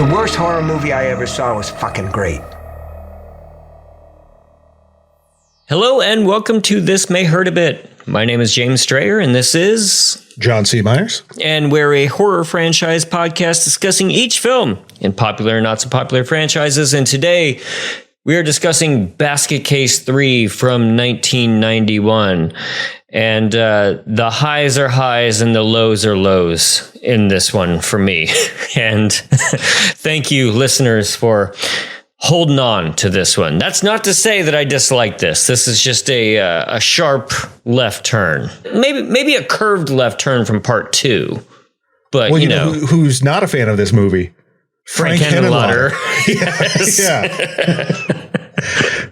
The worst horror movie I ever saw was fucking great. Hello and welcome to This May Hurt a Bit. My name is James Strayer and this is... John C. Myers. And we're a horror franchise podcast discussing each film in popular and not so popular franchises. And today we are discussing Basket Case 3 from 1991. And the highs are highs and the lows are lows in this one for me. And thank you, listeners, for holding on to this one. That's not to say that I dislike this. This is just a sharp left turn. Maybe a curved left turn from part 2. But, well, you know who's not a fan of this movie? Frank Henenlotter. Yes. Yeah.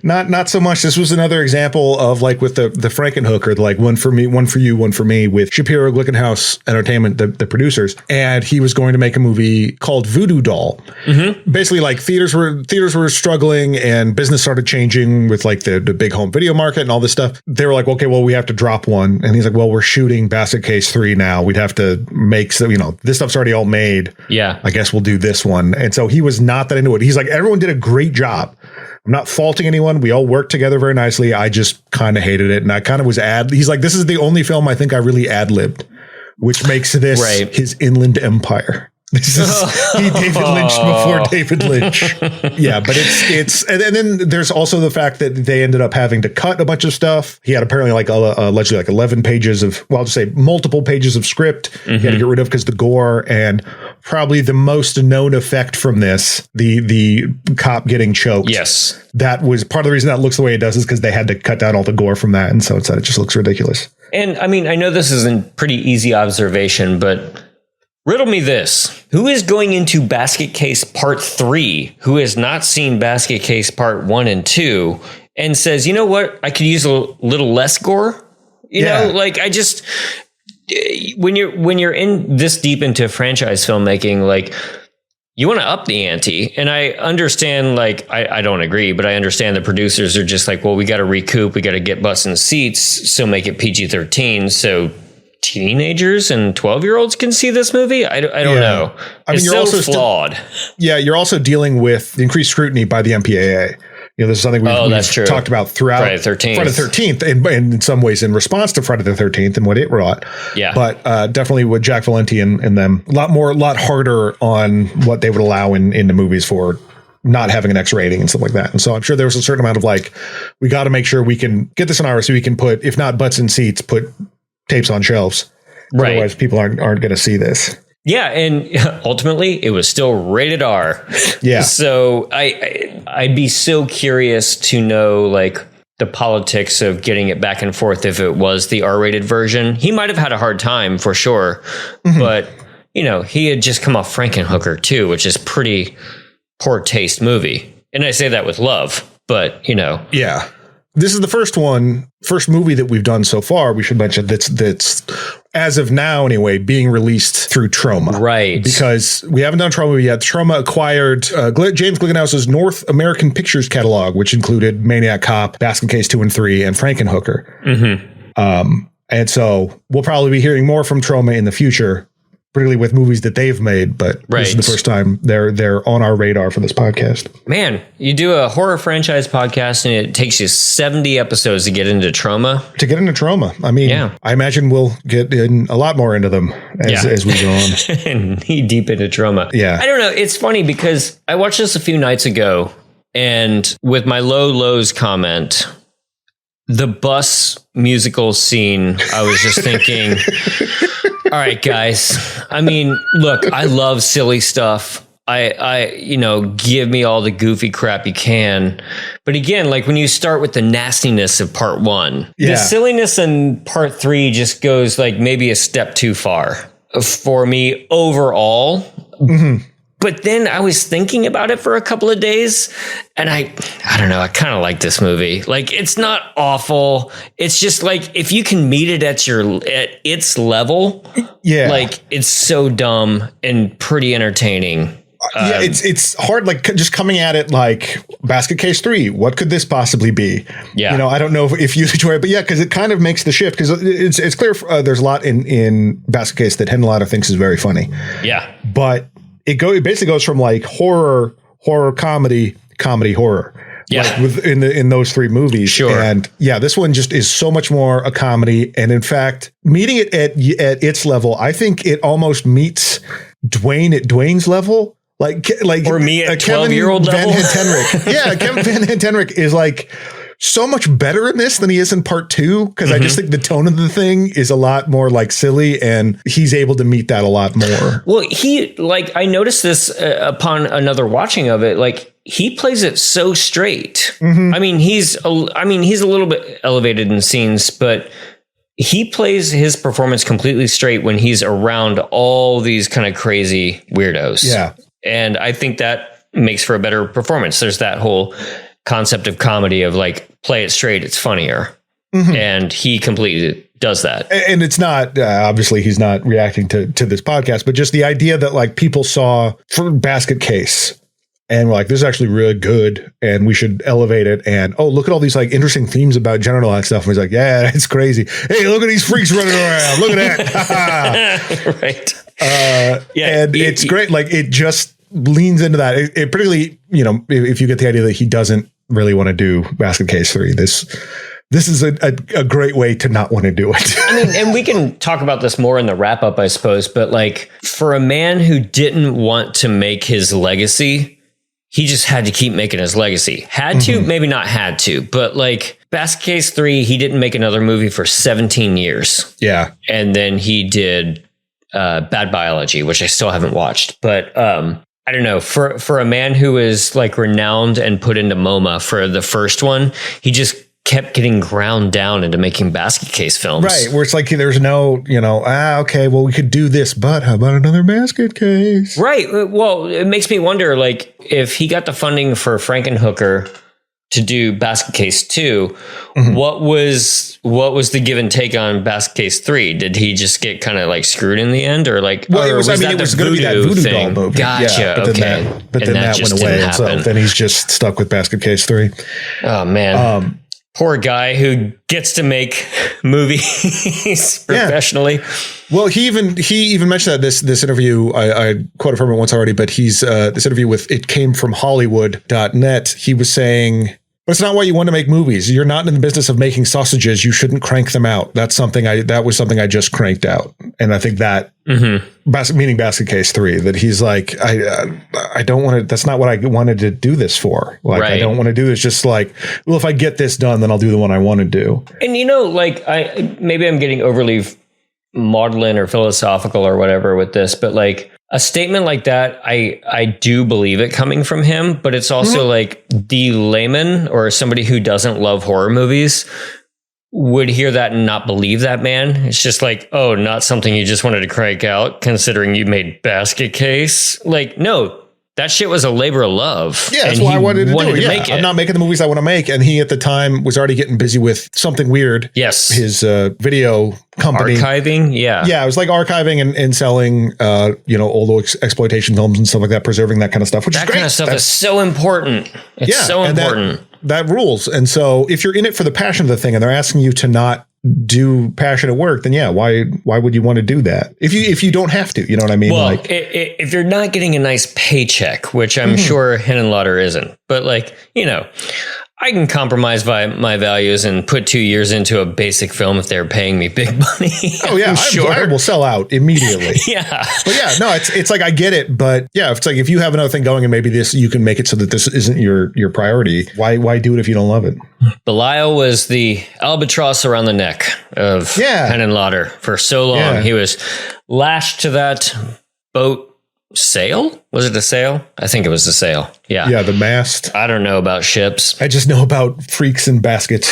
Not so much. This was another example of like with the Frankenhooker, like one for me, one for you, one for me with Shapiro Glickenhaus Entertainment, the producers. And he was going to make a movie called Voodoo Doll. Mm-hmm. Basically, like theaters were struggling and business started changing with like the big home video market and all this stuff. They were like, okay, well, we have to drop one. And he's like, well, we're shooting Basket Case 3 now. We'd have to make some, this stuff's already all made. Yeah. I guess we'll do this one. And so he was not that into it. He's like, everyone did a great job. I'm not faulting anyone. We all worked together very nicely. I just kind of hated it. And I kind of was he's like, this is the only film I think I really ad-libbed, which makes this his Inland Empire. This is he David Lynched before David Lynch. Yeah, but it's and then there's also the fact that they ended up having to cut a bunch of stuff. He had apparently allegedly 11 pages of, well, I'll just say multiple pages of script he had to get rid of because the gore, and probably the most known effect from this, the cop getting choked. Yes. That was part of the reason that looks the way it does is because they had to cut down all the gore from that. And so it just looks ridiculous. And I mean, I know this is a pretty easy observation, but riddle me this. Who is going into Basket Case Part 3 who has not seen Basket Case Part 1 and 2 and says, you know what, I could use a little less gore? You know, like I just, when you're in this deep into franchise filmmaking, like you want to up the ante. And I understand, like, I don't agree, but I understand the producers are just like, well, we got to recoup. We got to get butts in seats. So make it PG-13. So teenagers and 12-year-olds can see this movie. I don't know. I mean, you're so also flawed. You're also dealing with the increased scrutiny by the MPAA. This is something we've talked about throughout Friday the 13th, and in some ways in response to Friday the 13th and what it wrought. Yeah. But definitely with Jack Valenti and them, a lot harder on what they would allow in the movies for not having an X rating and stuff like that. And so I'm sure there was a certain amount of like, we got to make sure we can get this on ours so we can put, if not butts in seats, put tapes on shelves. Right. Otherwise people aren't going to see this. Yeah. And ultimately it was still rated R. Yeah. So I'd be so curious to know like the politics of getting it back and forth. If it was the R-rated version, he might've had a hard time for sure. Mm-hmm. But he had just come off Frankenhooker too, which is pretty poor taste movie. And I say that with love, but yeah. This is the first movie that we've done so far. We should mention that's as of now anyway being released through Troma, right? Because we haven't done Troma yet. Troma acquired James Glickenhaus's North American Pictures catalog, which included Maniac Cop, Basket Case 2 and 3, and Frankenhooker. Mm-hmm. And so we'll probably be hearing more from Troma in the future, particularly with movies that they've made, but This is the first time they're on our radar for this podcast. Man, you do a horror franchise podcast and it takes you 70 episodes to get into Troma. I mean, I imagine we'll get in a lot more into them as we go on. Knee deep into Troma. Yeah. I don't know. It's funny because I watched this a few nights ago, and with my low lows comment, the bus musical scene, I was just thinking... All right, guys. I mean, look, I love silly stuff. I give me all the goofy crap you can. But again, like when you start with the nastiness of part 1, the silliness in part 3 just goes like maybe a step too far for me overall. Mm-hmm. But then I was thinking about it for a couple of days, and I don't know, I kind of like this movie. Like, it's not awful. It's just like, if you can meet it at its level, like, it's so dumb and pretty entertaining. It's hard, like, just coming at it like Basket Case 3. What could this possibly be? Yeah. I don't know if you enjoy it, but because it kind of makes the shift, because it's clear there's a lot in Basket Case that Henenlotter thinks is very funny. Yeah. But It basically goes from like horror, comedy, horror. Yeah. Like in those three movies. Sure. And yeah, this one just is so much more a comedy. And in fact, meeting it at its level, I think it almost meets Dwayne at Dwayne's level. Like or me at 12-year-old Van level. Hentenryck. Yeah, Kevin Van Hentenryck is like so much better in this than he is in part 2, because I just think the tone of the thing is a lot more like silly, and he's able to meet that a lot more. Well, I noticed this upon another watching of it. Like, he plays it so straight. I mean, he's a little bit elevated in scenes, but he plays his performance completely straight when he's around all these kind of crazy weirdos. Yeah. And I think that makes for a better performance. There's that whole concept of comedy of like, play it straight, it's funnier. And he completely does that. And it's not, obviously he's not reacting to this podcast, but just the idea that like people saw for Basket Case and were like, this is actually really good and we should elevate it. And, oh, look at all these like interesting themes about genital act stuff. And he's like, yeah, it's crazy. Hey, look at these freaks running around. Look at that. Right. And it's great. Like, it just leans into that. It particularly, if you get the idea that he doesn't really want to do Basket Case 3, this is a great way to not want to do it. I mean, and we can talk about this more in the wrap up, I suppose, but like, for a man who didn't want to make his legacy, he just had to keep making his legacy. Had to, maybe not had to, but like Basket Case 3, he didn't make another movie for 17 years. Yeah. And then he did Bad Biology, which I still haven't watched, but I don't know, for a man who is like renowned and put into MoMA for the first one, he just kept getting ground down into making Basket Case films. Right. Where it's like, there's no, okay, well, we could do this, but how about another Basket Case? Right. Well, it makes me wonder, like, if he got the funding for Frankenhooker to do Basket Case 2, what was the give and take on Basket Case 3? Did he just get kind of like screwed in the end, or like, well, it was going to be that voodoo doll movie. Gotcha. Yeah, but then that went away. So then he's just stuck with Basket Case 3. Oh man. Poor guy who gets to make movies professionally. Yeah. Well, he even mentioned that this interview, I quoted from it once already, but he's this interview with It Came From Hollywood.net. He was saying, but it's not why you want to make movies. You're not in the business of making sausages. You shouldn't crank them out. That was something I just cranked out. And I think that meaning Basket Case 3, that he's like, I don't want to, that's not what I wanted to do this for. Like, right. I don't want to do this. Just like, well, if I get this done, then I'll do the one I want to do. And like maybe I'm getting overly maudlin or philosophical or whatever with this, but like, a statement like that, I do believe it coming from him, but it's also like the layman or somebody who doesn't love horror movies would hear that and not believe that man. It's just like, oh, not something you just wanted to crank out considering you made Basket Case. Like, no, that shit was a labor of love. Yeah, that's why I wanted to do it. Yeah, I'm not making the movies I want to make. And he at the time was already getting busy with Something Weird. Yes. His video company. Archiving. Yeah. Yeah. It was like archiving and selling, old exploitation films and stuff like that, preserving that kind of stuff, which is great. That kind of stuff is so important. It's so important. That rules. And so if you're in it for the passion of the thing and they're asking you to not do passionate work, then why would you want to do that if you don't have to, you know what I mean? Well, like if you're not getting a nice paycheck, which I'm sure Henenlotter isn't, but like, I can compromise my values and put 2 years into a basic film if they're paying me big money. Oh yeah, I will sell out immediately. Yeah, but yeah, no, it's like I get it, but yeah, it's like if you have another thing going and maybe you can make it so that this isn't your priority. Why do it if you don't love it? Belial was the albatross around the neck of Henenlotter for so long. Yeah. He was lashed to that boat. Sail? Was it a sail? I think it was the sail. Yeah. Yeah, the mast. I don't know about ships. I just know about freaks and baskets.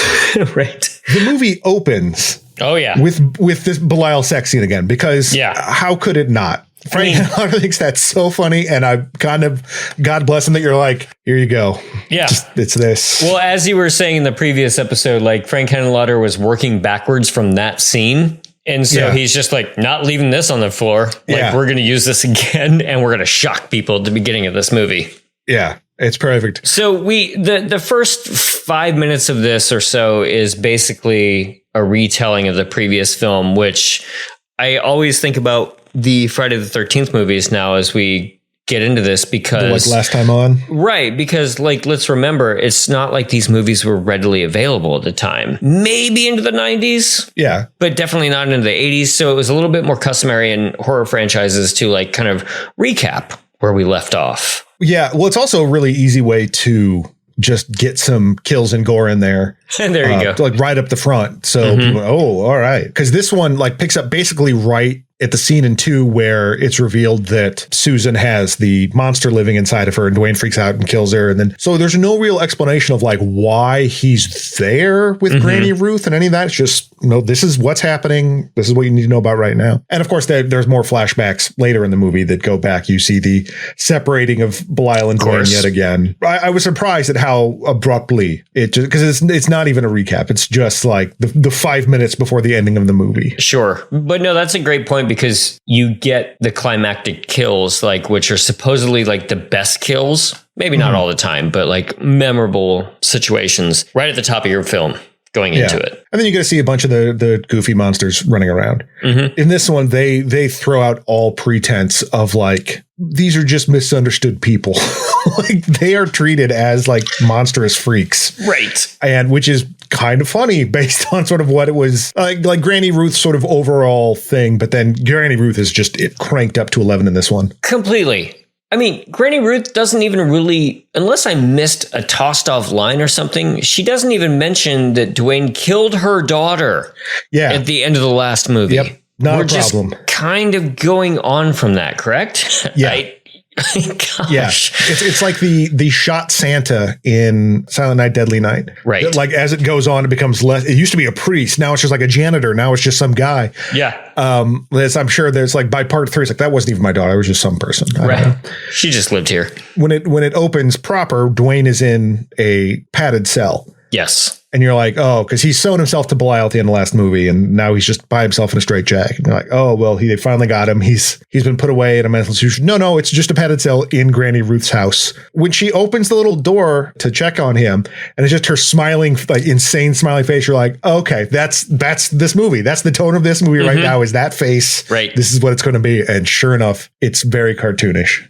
Right. The movie opens. Oh, yeah. With this Belial sex scene again, because how could it not? Frank Henenlotter thinks that's so funny, and I kind of, God bless him, that you're like, here you go. Yeah. It's this. Well, as you were saying in the previous episode, like Frank Henenlotter was working backwards from that scene. And so he's just like, not leaving this on the floor. Like, we're going to use this again, and we're going to shock people at the beginning of this movie. Yeah, it's perfect. So the first 5 minutes of this or so is basically a retelling of the previous film, which I always think about the Friday the 13th movies now as we get into this because like last time on. Right, because like let's remember, it's not like these movies were readily available at the time. Maybe into the 90s. Yeah. But definitely not into the 80s. So it was a little bit more customary in horror franchises to like kind of recap where we left off. Yeah. Well, it's also a really easy way to just get some kills and gore in there. And there you go. Like right up the front. So people, all right. Because this one like picks up basically right at the scene in 2 where it's revealed that Susan has the monster living inside of her and Dwayne freaks out and kills her. And then so there's no real explanation of like why he's there with Granny Ruth and any of that. It's just, this is what's happening. This is what you need to know about right now. And of course, there's more flashbacks later in the movie that go back. You see the separating of Belial and Dwayne yet again. I was surprised at how abruptly it just, because it's not even a recap. It's just like the 5 minutes before the ending of the movie. Sure. But no, that's a great point because you get the climactic kills, like which are supposedly like the best kills. Maybe not all the time, but like memorable situations right at the top of your film going into it. And then you get to see a bunch of the goofy monsters running around. In this one, they throw out all pretense of like, these are just misunderstood people. Like they are treated as like monstrous freaks. Right. And which is kind of funny based on sort of what it was like Granny Ruth's sort of overall thing. But then Granny Ruth is just cranked up to 11 in this one. Completely. I mean, Granny Ruth doesn't even really, unless I missed a tossed off line or something, she doesn't even mention that Dwayne killed her daughter at the end of the last movie. Yep. Not We're a problem. Just kind of going on from that, correct? Yeah. Gosh. Yeah, it's like the shot Santa in Silent Night, Deadly Night. Right. That, like as it goes on, it becomes less. It used to be a priest. Now it's just like a janitor. Now it's just some guy. Yeah. I'm sure there's like by part 3, it's like that wasn't even my daughter. It was just some person. Right. She just lived here. When it opens proper, Dwayne is in a padded cell. Yes. And you're like, oh, because he's sewn himself to Belial at the end of the last movie, and now he's just by himself in a straitjacket. And you're like, oh, well, they finally got him. He's been put away in a mental institution. No, it's just a padded cell in Granny Ruth's house. When she opens the little door to check on him, and it's just her smiling, like insane smiling face, you're like, okay, that's this movie. That's the tone of this movie right now. Is that face? Right. This is what it's going to be. And sure enough, it's very cartoonish.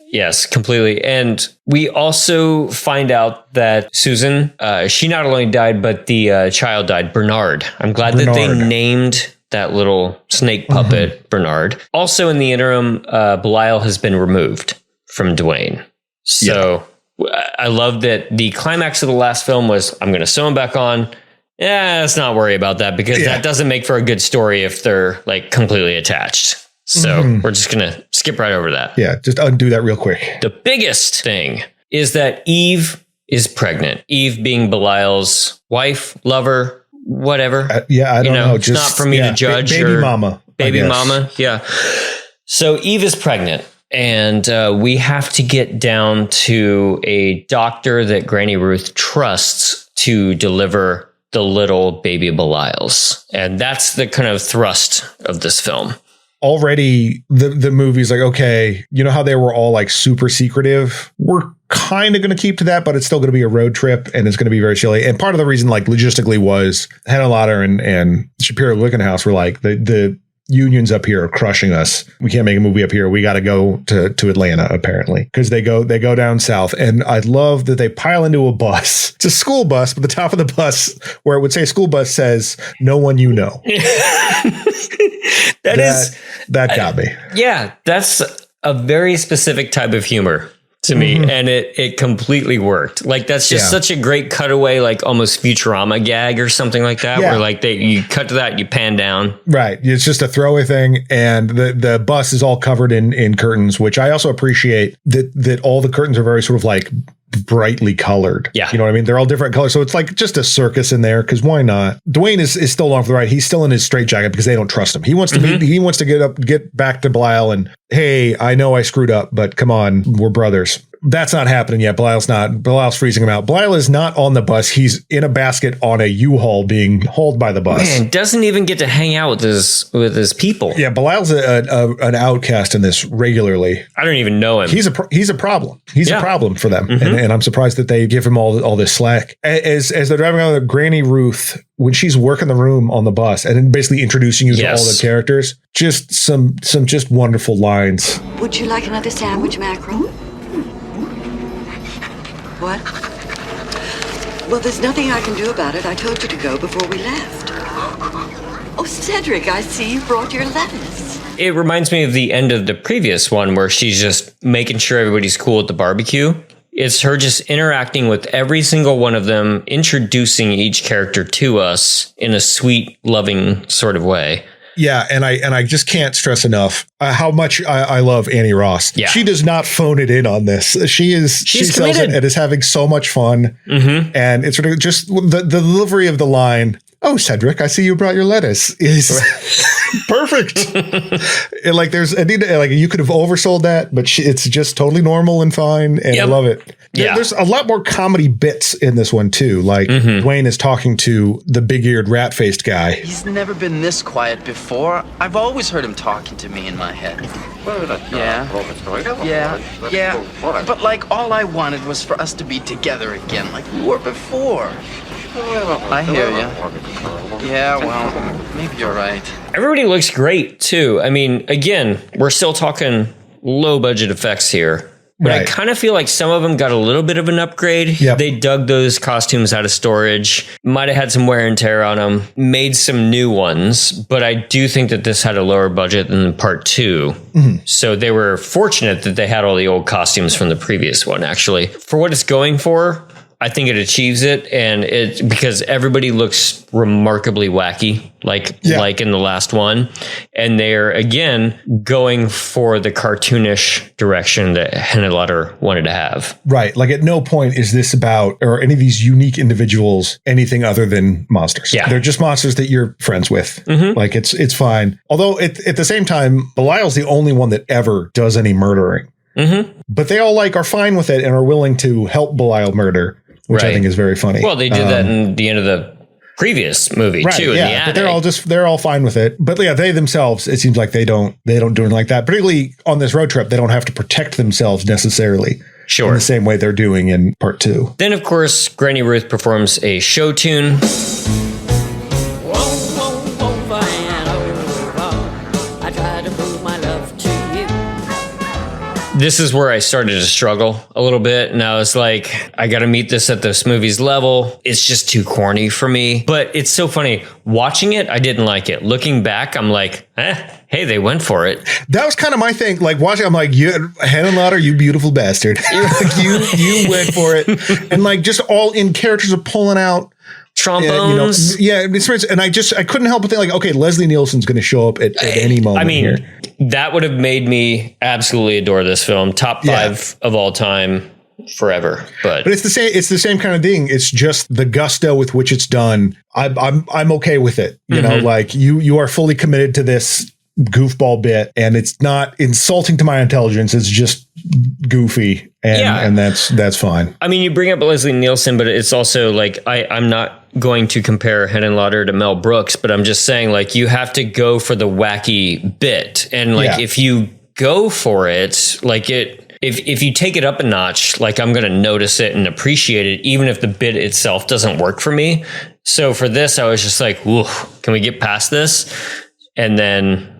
Yes, completely. And we also find out that Susan, she not only died, but the child died, Bernard. I'm glad that they named that little snake puppet Bernard. Also in the interim, Belial has been removed from Dwayne. So I love that the climax of the last film was, I'm going to sew him back on. Yeah, let's not worry about that because that doesn't make for a good story if they're like completely attached. So we're just going to skip right over that. Yeah, just undo that real quick. The biggest thing is that Eve is pregnant. Eve being Belial's wife, lover, whatever. I don't know. It's not for me to judge. Baby mama. Baby mama, yeah. So Eve is pregnant. And we have to get down to a doctor that Granny Ruth trusts to deliver the little baby Belials. And that's the kind of thrust of this film. Already the movie's like, okay, you know how they were all like super secretive? We're kind of going to keep to that, but it's still going to be a road trip and it's going to be very silly. And part of the reason, like logistically, was Hannah Lauder and Shapiro Glickenhaus were like, the unions up here are crushing us. We can't make a movie up here. We got to go to Atlanta, apparently, because they go down south. And I love that they pile into a bus. It's a school bus, but the top of the bus where it would say school bus says, no one you know. That got me. Yeah, that's a very specific type of humor to me. And it completely worked. Like that's just such a great cutaway, like almost Futurama gag or something like that, where like you cut to that, you pan down. Right. It's just a throwaway thing. And the bus is all covered in curtains, which I also appreciate that all the curtains are very sort of like brightly colored. Yeah. You know what I mean? They're all different colors. So it's like just a circus in there because why not? Dwayne is still on for the ride. He's still in his straitjacket because they don't trust him. He wants to he wants to get back to Belial and, hey, I know I screwed up, but come on, we're brothers. That's not happening yet. Belial's freezing him out. Belial is not on the bus. He's in a basket on a U-Haul being hauled by the bus. Man, doesn't even get to hang out with his people. Yeah, Belial's an outcast in this regularly. I don't even know him. He's a problem. He's a problem for them. And I'm surprised that they give him all this slack. As they're driving around, Granny Ruth, when she's working the room on the bus and then basically introducing you to all the characters, just some just wonderful lines. Would you like another sandwich, Mackerel? What? Well, there's nothing I can do about it. I told you to go before we left. Oh, Cedric, I see you brought your lettuce. It reminds me of the end of the previous one where she's just making sure everybody's cool at the barbecue. It's her just interacting with every single one of them, introducing each character to us in a sweet, loving sort of way. Yeah, and I just can't stress enough how much I love Annie Ross. Yeah. She does not phone it in on this. She sells it and is having so much fun. And it's sort of just the delivery of the line, "Oh, Cedric, I see you brought your lettuce," is perfect. And like you could have oversold that, but it's just totally normal and fine, and I love it. There's a lot more comedy bits in this one too. Like Dwayne is talking to the big-eared, rat-faced guy. He's never been this quiet before. I've always heard him talking to me in my head. Yeah. But like all I wanted was for us to be together again, like we were before. I hear you. Yeah, well, maybe you're right. Everybody looks great too. I mean, again, we're still talking low budget effects here. But I kind of feel like some of them got a little bit of an upgrade. Yep. They dug those costumes out of storage, might have had some wear and tear on them, made some new ones. But I do think that this had a lower budget than part 2. So they were fortunate that they had all the old costumes from the previous one, actually. For what it's going for, I think it achieves it, and it because everybody looks remarkably wacky, like in the last one, and they're again going for the cartoonish direction that Henenlotter wanted to have. Right, like at no point is this about or any of these unique individuals anything other than monsters. Yeah, they're just monsters that you're friends with. Like it's fine. Although at the same time, Belial's the only one that ever does any murdering. But they all are fine with it and are willing to help Belial murder. Which I think is very funny. Well, they did that in the end of the previous movie too. In the attic. But they're all fine with it. But yeah, they themselves, it seems like they don't do it like that. Particularly on this road trip, they don't have to protect themselves necessarily. Sure. In the same way they're doing in part 2. Then, of course, Granny Ruth performs a show tune. This is where I started to struggle a little bit. And I was like, I got to meet this at this movie's level. It's just too corny for me. But it's so funny. Watching it, I didn't like it. Looking back, I'm like, hey, they went for it. That was kind of my thing. Like watching, I'm like, Henenlotter, you beautiful bastard. you went for it. And like just all in characters are pulling out trombones. And I couldn't help but think like, okay, Leslie Nielsen's going to show up at any moment. I mean, here. That would have made me absolutely adore this film. Top 5 of all time forever. But it's the same kind of thing. It's just the gusto with which it's done. I'm okay with it. You know, like you are fully committed to this goofball bit, and it's not insulting to my intelligence. It's just goofy, and that's fine. I mean, you bring up Leslie Nielsen, but it's also like I'm not going to compare Henenlotter to Mel Brooks, but I'm just saying like you have to go for the wacky bit, and like if you go for it, like if you take it up a notch, like I'm going to notice it and appreciate it, even if the bit itself doesn't work for me. So for this, I was just like, "Ooh, can we get past this?" And then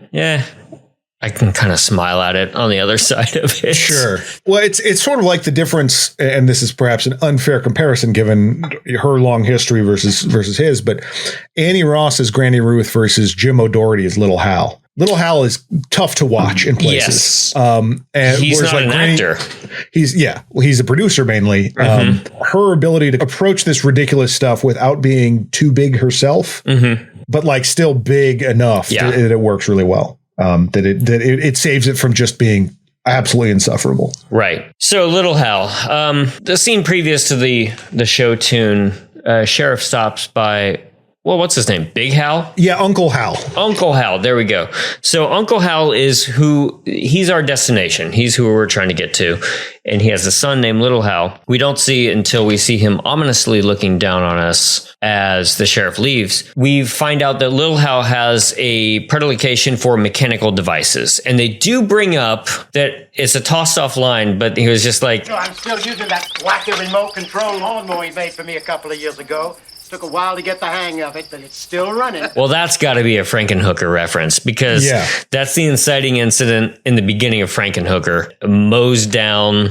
I can kind of smile at it on the other side of it. Sure. Well, it's sort of like the difference, and this is perhaps an unfair comparison given her long history versus his, but Annie Ross as Granny Ruth versus Jim O'Doherty as Little Hal. Little Hal is tough to watch in places. Yes. And he's not an actor. He's a producer mainly. Her ability to approach this ridiculous stuff without being too big herself, but like still big enough that it works really well. That it saves it from just being absolutely insufferable. Right. So Little Hal, the scene previous to the show tune, Sheriff stops by what's his name? Big Hal? Yeah, Uncle Hal. Uncle Hal. There we go. So Uncle Hal he's our destination. He's who we're trying to get to. And he has a son named Little Hal. We don't see until we see him ominously looking down on us as the sheriff leaves. We find out that Little Hal has a predilection for mechanical devices. And they do bring up that it's a tossed off line, but he was just like, No, I'm still using that wacky remote control lawnmower he made for me a couple of years ago. Took a while to get the hang of it, but it's still running. well, that's got to be a Frankenhooker reference because that's the inciting incident in the beginning of Frankenhooker. Mows down.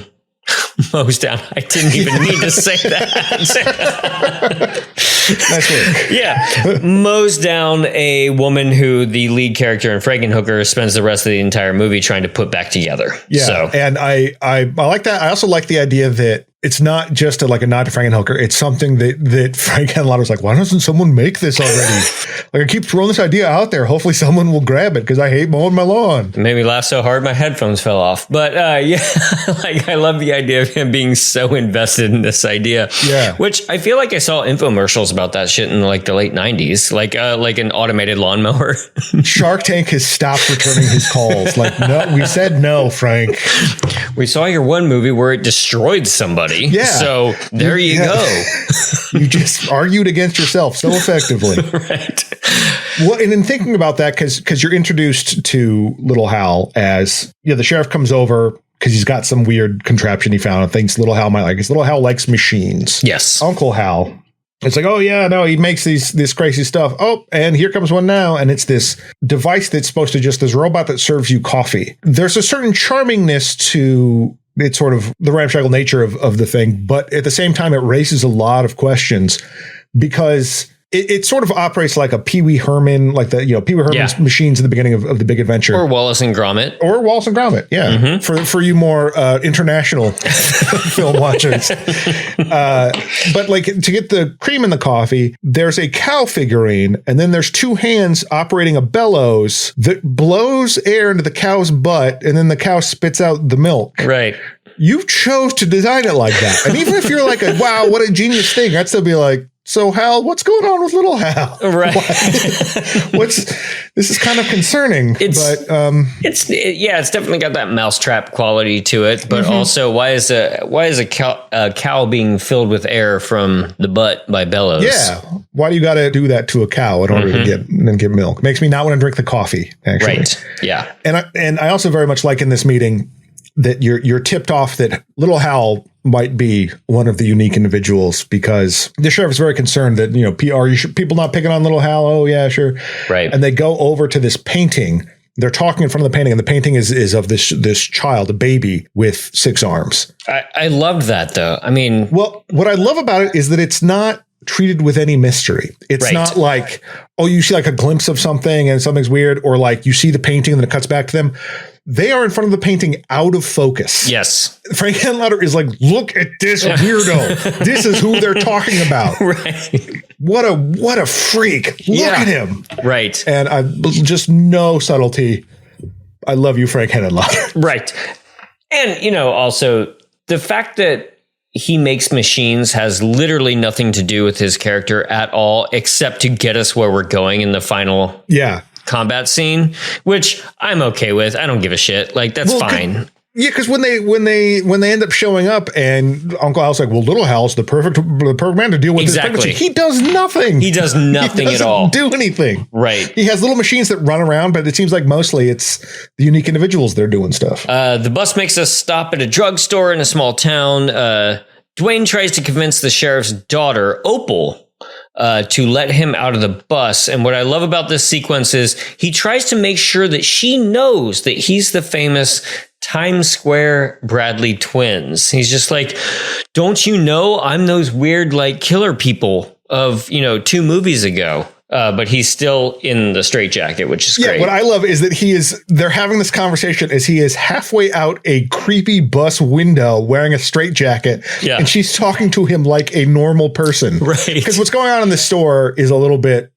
I didn't even need to say that. Nice work. Yeah. Mows down a woman who the lead character in Frankenhooker spends the rest of the entire movie trying to put back together. Yeah. So. And I like that. I also like the idea that it's not just like a nod to Frankenhooker. It's something that Frank Henlotter's like, why doesn't someone make this already? Like I keep throwing this idea out there. Hopefully someone will grab it because I hate mowing my lawn. Made me laugh so hard my headphones fell off. But yeah, like I love the idea of him being so invested in this idea. Yeah. Which I feel like I saw infomercials about that shit in like the late 90s, like an automated lawnmower. Shark Tank has stopped returning his calls. Like, no, we said no, Frank. We saw your one movie where it destroyed somebody. Yeah. So there you go. You just argued against yourself so effectively. Right. Well, and in thinking about that, because you're introduced to Little Hal as, the sheriff comes over because he's got some weird contraption he found and thinks Little Hal might like. Because Little Hal likes machines. Yes. Uncle Hal. It's like, oh yeah, no, he makes this crazy stuff. Oh, and here comes one now. And it's this device that's supposed to this robot that serves you coffee. There's a certain charmingness to it's sort of the ramshackle nature of the thing. But at the same time, it raises a lot of questions because it sort of operates like a Pee Wee Herman, like the, Pee Wee Herman's machines at the begining of the Big Adventure. Or Wallace and Gromit. Or Wallace and Gromit, yeah. Mm-hmm. For you more international film watchers. But like to get the cream in the coffee, there's a cow figurine, and then there's two hands operating a bellows that blows air into the cow's butt, and then the cow spits out the milk. Right. You chose to design it like that. And even if you're like, wow, what a genius thing, I'd still be like, so Hal, what's going on with Little Hal? Right. This is kind of concerning. It's definitely got that mousetrap quality to it. But also, why is a cow being filled with air from the butt by bellows? Yeah. Why do you got to do that to a cow in order to get milk? Makes me not want to drink the coffee. Actually. Right. Yeah. And I also very much like in this meeting that you're tipped off that Little Hal might be one of the unique individuals because the sheriff is very concerned that, people not picking on Little Hal. Oh yeah, sure. Right. And they go over to this painting. They're talking in front of the painting, and the painting is of this child, a baby with 6 arms. I loved that though. I mean, well, what I love about it is that it's not treated with any mystery. It's not like, oh, you see like a glimpse of something and something's weird, or like you see the painting and then it cuts back to them. They are in front of the painting out of focus. Yes. Frank Henlotter is like, look at this weirdo. This is who they're talking about. Right. What a freak. Look at him. Right. And I just no subtlety. I love you, Frank Henlotter. Right. And, also the fact that he makes machines has literally nothing to do with his character at all, except to get us where we're going in the final combat scene, which I'm okay with. I don't give a shit. Like, that's fine. Because when they end up showing up and Uncle Hal's like, well, Little Hal's the perfect man to deal with this pregnancy. He does nothing. He does nothing at all. Do anything. Right. He has little machines that run around, but it seems like mostly it's the unique individuals that are doing stuff. The bus makes us stop at a drugstore in a small town. Dwayne tries to convince the sheriff's daughter, Opal, to let him out of the bus. And what I love about this sequence is he tries to make sure that she knows that he's the famous Times Square Bradley twins. He's just like, don't you know I'm those weird like killer people of, 2 movies ago. But he's still in the straitjacket, which is great. What I love is that they're having this conversation as he is halfway out a creepy bus window wearing a straitjacket. Yeah. And she's talking to him like a normal person. Right. Because what's going on in the store is a little bit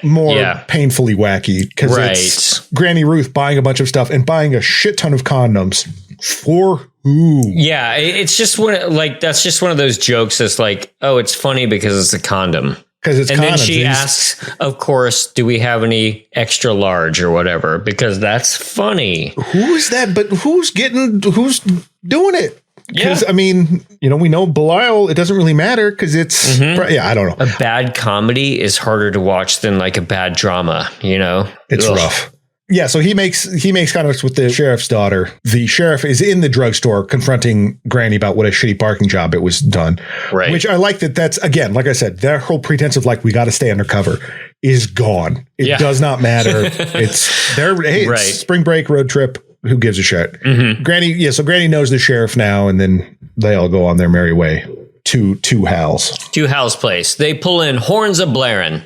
more painfully wacky. Because it's Granny Ruth buying a bunch of stuff and buying a shit ton of condoms. For who? Yeah, it's just that's just one of those jokes that's like, oh, it's funny because it's a condom. Because it's And then condoms. she asks, of course, do we have any extra large or whatever? Because that's funny. Who is that? But who's doing it? Because, Yeah. I mean, we know Belial, it doesn't really matter because it's, yeah, I don't know. A bad comedy is harder to watch than like a bad drama, It's Ugh. rough. Yeah, so he makes contact with the sheriff's daughter. The sheriff is in the drugstore confronting Granny about what a shitty parking job it was done. Right. Which I like that's, again, like I said, that whole pretense of like, we got to stay undercover is gone. It does not matter. It's it's spring break, road trip. Who gives a shit? Mm-hmm. So Granny knows the sheriff now, and then they all go on their merry way to Hal's. To Hal's place. They pull in horns a-blaring.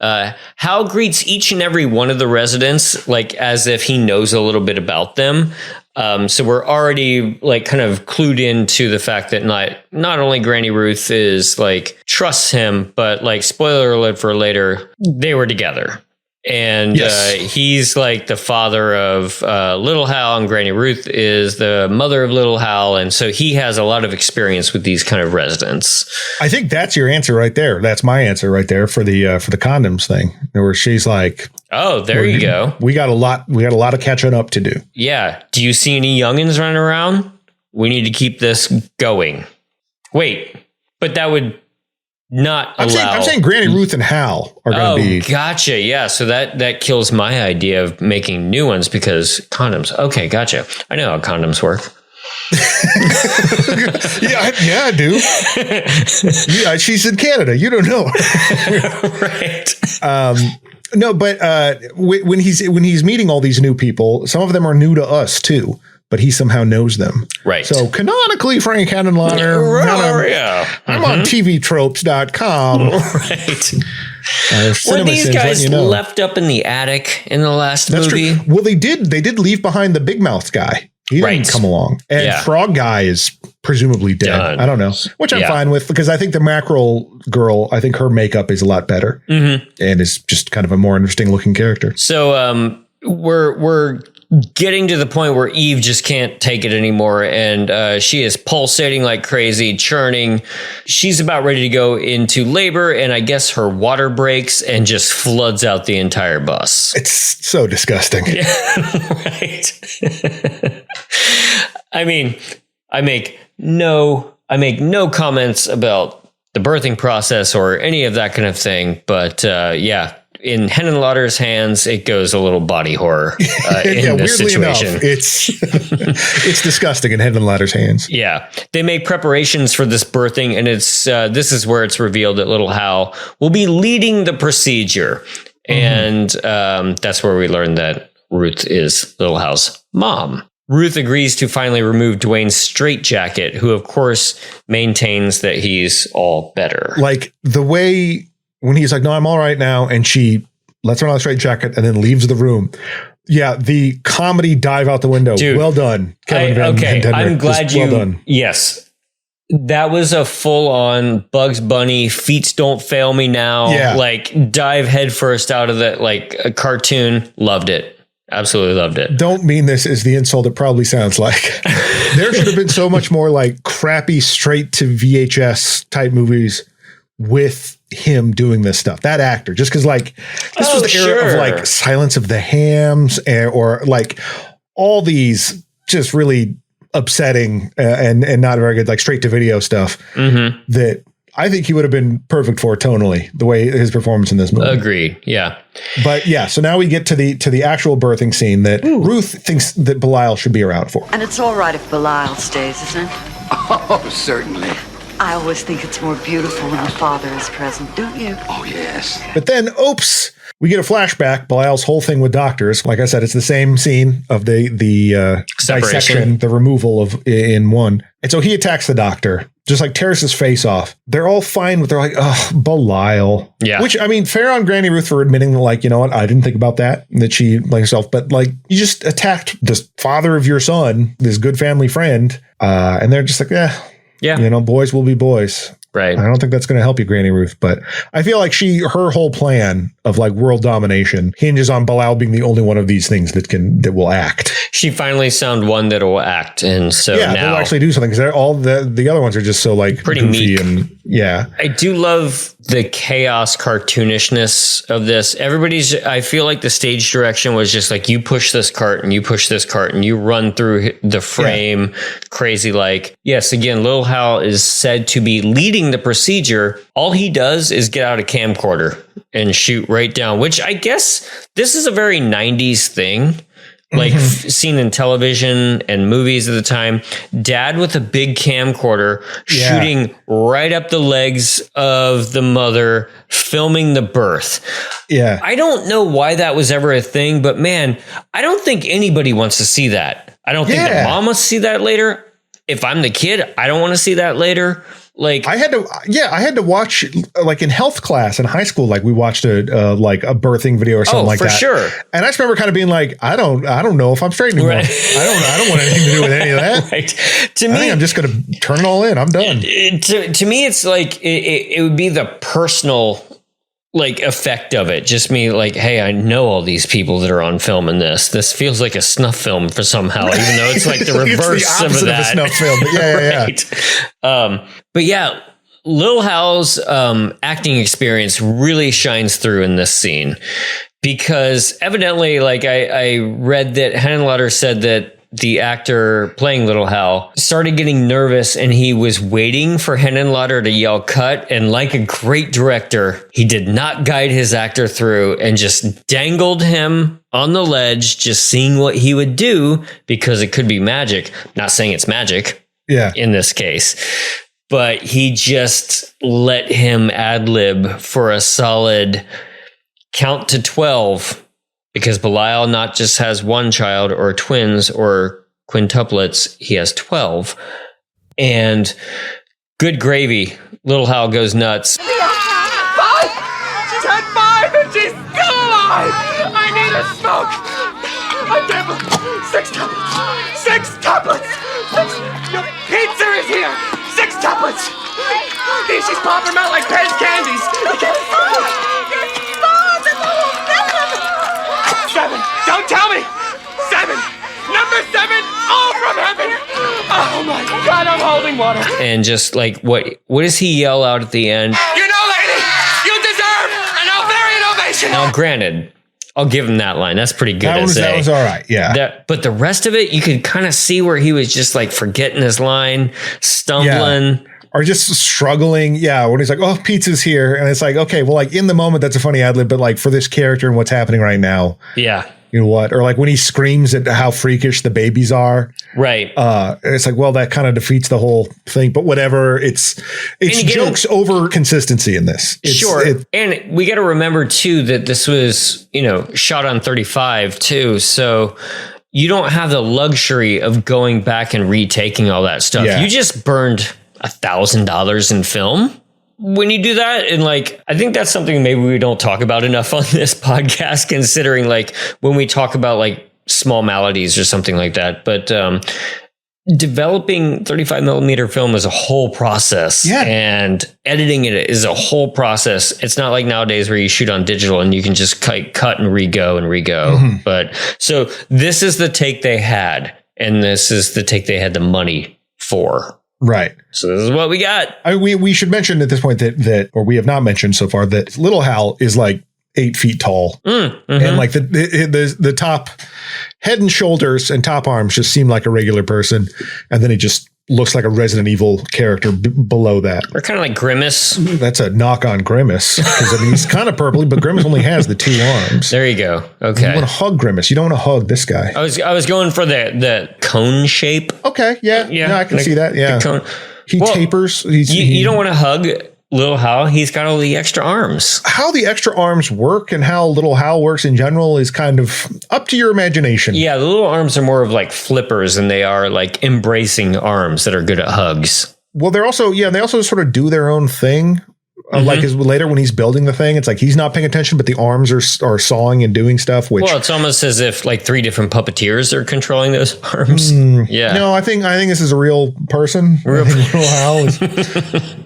Hal greets each and every one of the residents like as if he knows a little bit about them. So we're already like kind of clued into the fact that not only Granny Ruth is like trusts him, but like spoiler alert for later, they were together. And he's like the father of Little Hal, and Granny Ruth is the mother of Little Hal. And so he has a lot of experience with these kind of residents. I think that's your answer right there. That's my answer right there for the condoms thing, where she's like, "Oh, there you go. We got a lot of catching up to do." Yeah. Do you see any youngins running around? We need to keep this going. Wait, but that would not allow. I'm saying Granny Ruth and Hal are going to be. Gotcha. Yeah. So that kills my idea of making new ones because condoms. Okay. Gotcha. I know how condoms work. yeah, I do. Yeah, she's in Canada. You don't know. Right. No, but when he's meeting all these new people, some of them are new to us too. But he somehow knows them. Right. So canonically, Frank Henenlotter, I'm on tvtropes.com. Right. Were these guys left up in the attic in the last movie? True. Well, they did leave behind the big mouth guy. He didn't come along. And Frog Guy is presumably dead. Done. I don't know. Which I'm fine with because I think the mackerel girl, I think her makeup is a lot better. Mm-hmm. And is just kind of a more interesting looking character. So we're getting to the point where Eve just can't take it anymore, and she is pulsating like crazy, churning. She's about ready to go into labor, and I guess her water breaks and just floods out the entire bus. It's so disgusting. Yeah, right. I mean, I make no comments about the birthing process or any of that kind of thing, but in Henenlotter's hands, it goes a little body horror in this situation. Enough, it's disgusting in Henenlotter's hands. Yeah, they make preparations for this birthing, and it's this is where it's revealed that Little Hal will be leading the procedure, and that's where we learn that Ruth is Little Hal's mom. Ruth agrees to finally remove Dwayne's straitjacket, who of course maintains that he's all better. Like the way. When he's like, no, I'm all right now. And she lets him on the straight jacket and then leaves the room. Yeah. The comedy dive out the window. Dude, well done. Kevin Van Hendrick. I'm glad well done. Yes. That was a full on Bugs Bunny feats don't fail me now. Yeah. Like dive headfirst out of that, like a cartoon. Loved it. Absolutely loved it. Don't mean this as the insult it probably sounds like. There should have been so much more like crappy straight to VHS type movies with him doing this stuff, that actor, just because like this was the era of like Silence of the Hams or like all these just really upsetting and not very good like straight to video stuff that I think he would have been perfect for tonally, the way his performance in this movie. Agreed. Yeah. But yeah, so now we get to the actual birthing scene that Ruth thinks that Belial should be around for. And it's all right if Belial stays, isn't it? Oh, certainly. I always think it's more beautiful when the father is present, don't you? Oh, yes. But then, oops, we get a flashback. Belial's whole thing with doctors. Like I said, it's the same scene of the dissection, the removal of in one. And so he attacks the doctor, just like tears his face off. They're all fine with, they're like, oh, Belial. Yeah. Which, I mean, fair on Granny Ruth for admitting that, like, you know what, I didn't think about that she, like herself, but like, you just attacked the father of your son, this good family friend. And they're just like, yeah, you know, boys will be boys. Right. I don't think that's going to help you, Granny Ruth, but I feel like her whole plan of like world domination hinges on Belial being the only one of these things that will act. she finally found one that will act, and so Yeah, now they'll actually do something because all the other ones are just so like Pretty goofy meek. and yeah. I do love the chaos cartoonishness of this. I feel like the stage direction was just like, you push this cart and you push this cart and you run through the frame crazy like. Yes, again, Little Hal is said to be leading the procedure. All he does is get out a camcorder and shoot right down, which I guess this is a very 90s thing. Like seen in television and movies at the time, dad with a big camcorder shooting right up the legs of the mother, filming the birth. Yeah. I don't know why that was ever a thing, but man, I don't think anybody wants to see that. I don't think that mom wants to see that later. If I'm the kid, I don't want to see that later. Like I had to watch like in health class in high school. Like we watched a birthing video or something like for that. Sure. And I just remember kind of being like, I don't know if I'm straight anymore. Right. I don't want anything to do with any of that. Right. To I me, think I'm just going to turn it all in. I'm done. To me, it's like it would be the personal like effect of it. Just me like, hey, I know all these people that are on film in this. This feels like a snuff film for somehow, even though it's like the reverse it's the opposite of that. of a snuff film. But yeah. Right. But yeah, Lil Hal's acting experience really shines through in this scene because evidently, like I read that Henenlotter said that the actor playing Little Hal started getting nervous and he was waiting for Henenlotter to yell cut. And like a great director, he did not guide his actor through and just dangled him on the ledge, just seeing what he would do because it could be magic. Not saying it's magic in this case, but he just let him ad lib for a solid count to 12. Because Belial not just has one child or twins or quintuplets, he has 12. And good gravy, Little Hal goes nuts. 5! She's had 5 and she's still alive! I need a smoke! I can't believe 6 tablets! 6 tablets! 6! Your pizza is here! 6 tablets! She's popping them out like Pez candies! I can't... 7! Don't tell me! 7! Number 7! All from heaven! Oh my God, I'm holding water! And just like, what does he yell out at the end? You know, lady, you deserve an Alvarian ovation! Now, granted, I'll give him that line. That's pretty good. That was all right. Yeah. But the rest of it, you could kind of see where he was just like forgetting his line, stumbling. Yeah. Or just struggling. Yeah. When he's like, oh, pizza's here. And it's like, okay, well, like in the moment, that's a funny ad lib, but like for this character and what's happening right now. Yeah. You know what? Or like when he screams at how freakish the babies are. Right. It's like, well, that kind of defeats the whole thing, but whatever. It's jokes over consistency in this. And we got to remember too, that this was, shot on 35 too. So you don't have the luxury of going back and retaking all that stuff. Yeah. You just burned $1,000 in film when you do that. And like, I think that's something maybe we don't talk about enough on this podcast, considering like when we talk about like small maladies or something like that. But developing 35 millimeter film is a whole process, and editing it is a whole process. It's not like nowadays where you shoot on digital and you can just cut and re-go. But so this is the take they had, and this is the take they had the money for. Right. So this is what we got. We should mention at this point that or we have not mentioned so far, that Little Hal is like 8 feet tall, and like the top head and shoulders and top arms just seem like a regular person, and then he just looks like a Resident Evil character below that. Or kind of like Grimace. That's a knock on Grimace, because I mean he's kind of purpley, but Grimace only has the 2 arms. There you go. Okay. You want to hug Grimace. You don't want to hug this guy. I was going for the cone shape. Okay. Yeah. No, I can see that. Yeah. He tapers. You don't want to hug Little Hal. He's got all the extra arms. How the extra arms work and how Little Hal works in general is kind of up to your imagination. Yeah, the little arms are more of like flippers than they are like embracing arms that are good at hugs. Well, they also sort of do their own thing. Like later when he's building the thing, it's like he's not paying attention, but the arms are sawing and doing stuff. Which, well, it's almost as if like 3 different puppeteers are controlling those arms. Yeah. No, I think this is a real person. Little Hal is,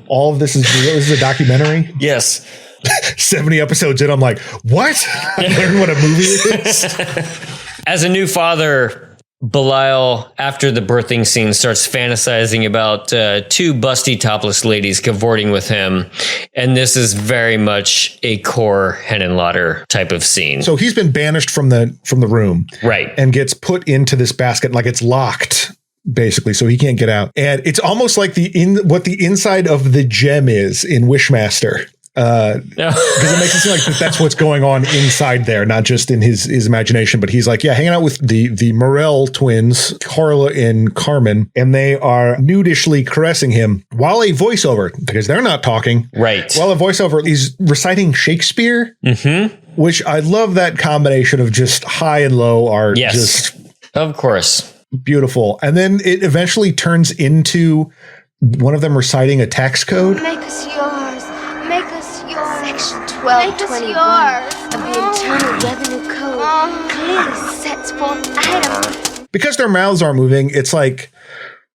all of this is real. This is a documentary. Yes. 70 episodes in, I'm like, what? I learned what a movie is. As a new father, Belial, after the birthing scene, starts fantasizing about two busty topless ladies cavorting with him. And this is very much a core Henenlotter type of scene. So he's been banished from the room. Right. And gets put into this basket, like it's locked, basically, so he can't get out. And it's almost like what the inside of the gem is in Wishmaster. Because it makes it seem like that's what's going on inside there, not just in his imagination. But he's like, yeah, hanging out with the Morel twins, Carla and Carmen, and they are nudishly caressing him while a voiceover, because they're not talking, right? While a voiceover is reciting Shakespeare, which I love that combination of just high and low art. Yes, just of course, beautiful. And then it eventually turns into one of them reciting a tax code. Make us yours. Make us yours. Section 1221 of the Internal Revenue Code clearly sets forth items. Because their mouths aren't moving, it's like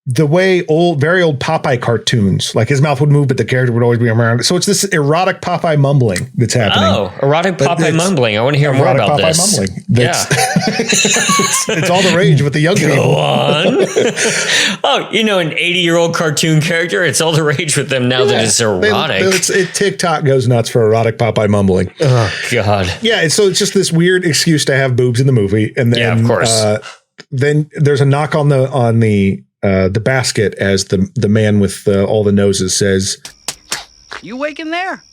the way very old Popeye cartoons, like his mouth would move, but the character would always be around. So it's this erotic Popeye mumbling that's happening. Oh, erotic Popeye mumbling. I want to hear more about Popeye this. Mumbling. It's all the rage with the young people. Go on. Oh, an 80-year-old cartoon character. It's all the rage with them now that it's erotic. TikTok goes nuts for erotic Popeye mumbling. Oh, God. Yeah, so it's just this weird excuse to have boobs in the movie. And then, yeah, of course. Then there's a knock on the basket as the man with all the noses says, "You waking there?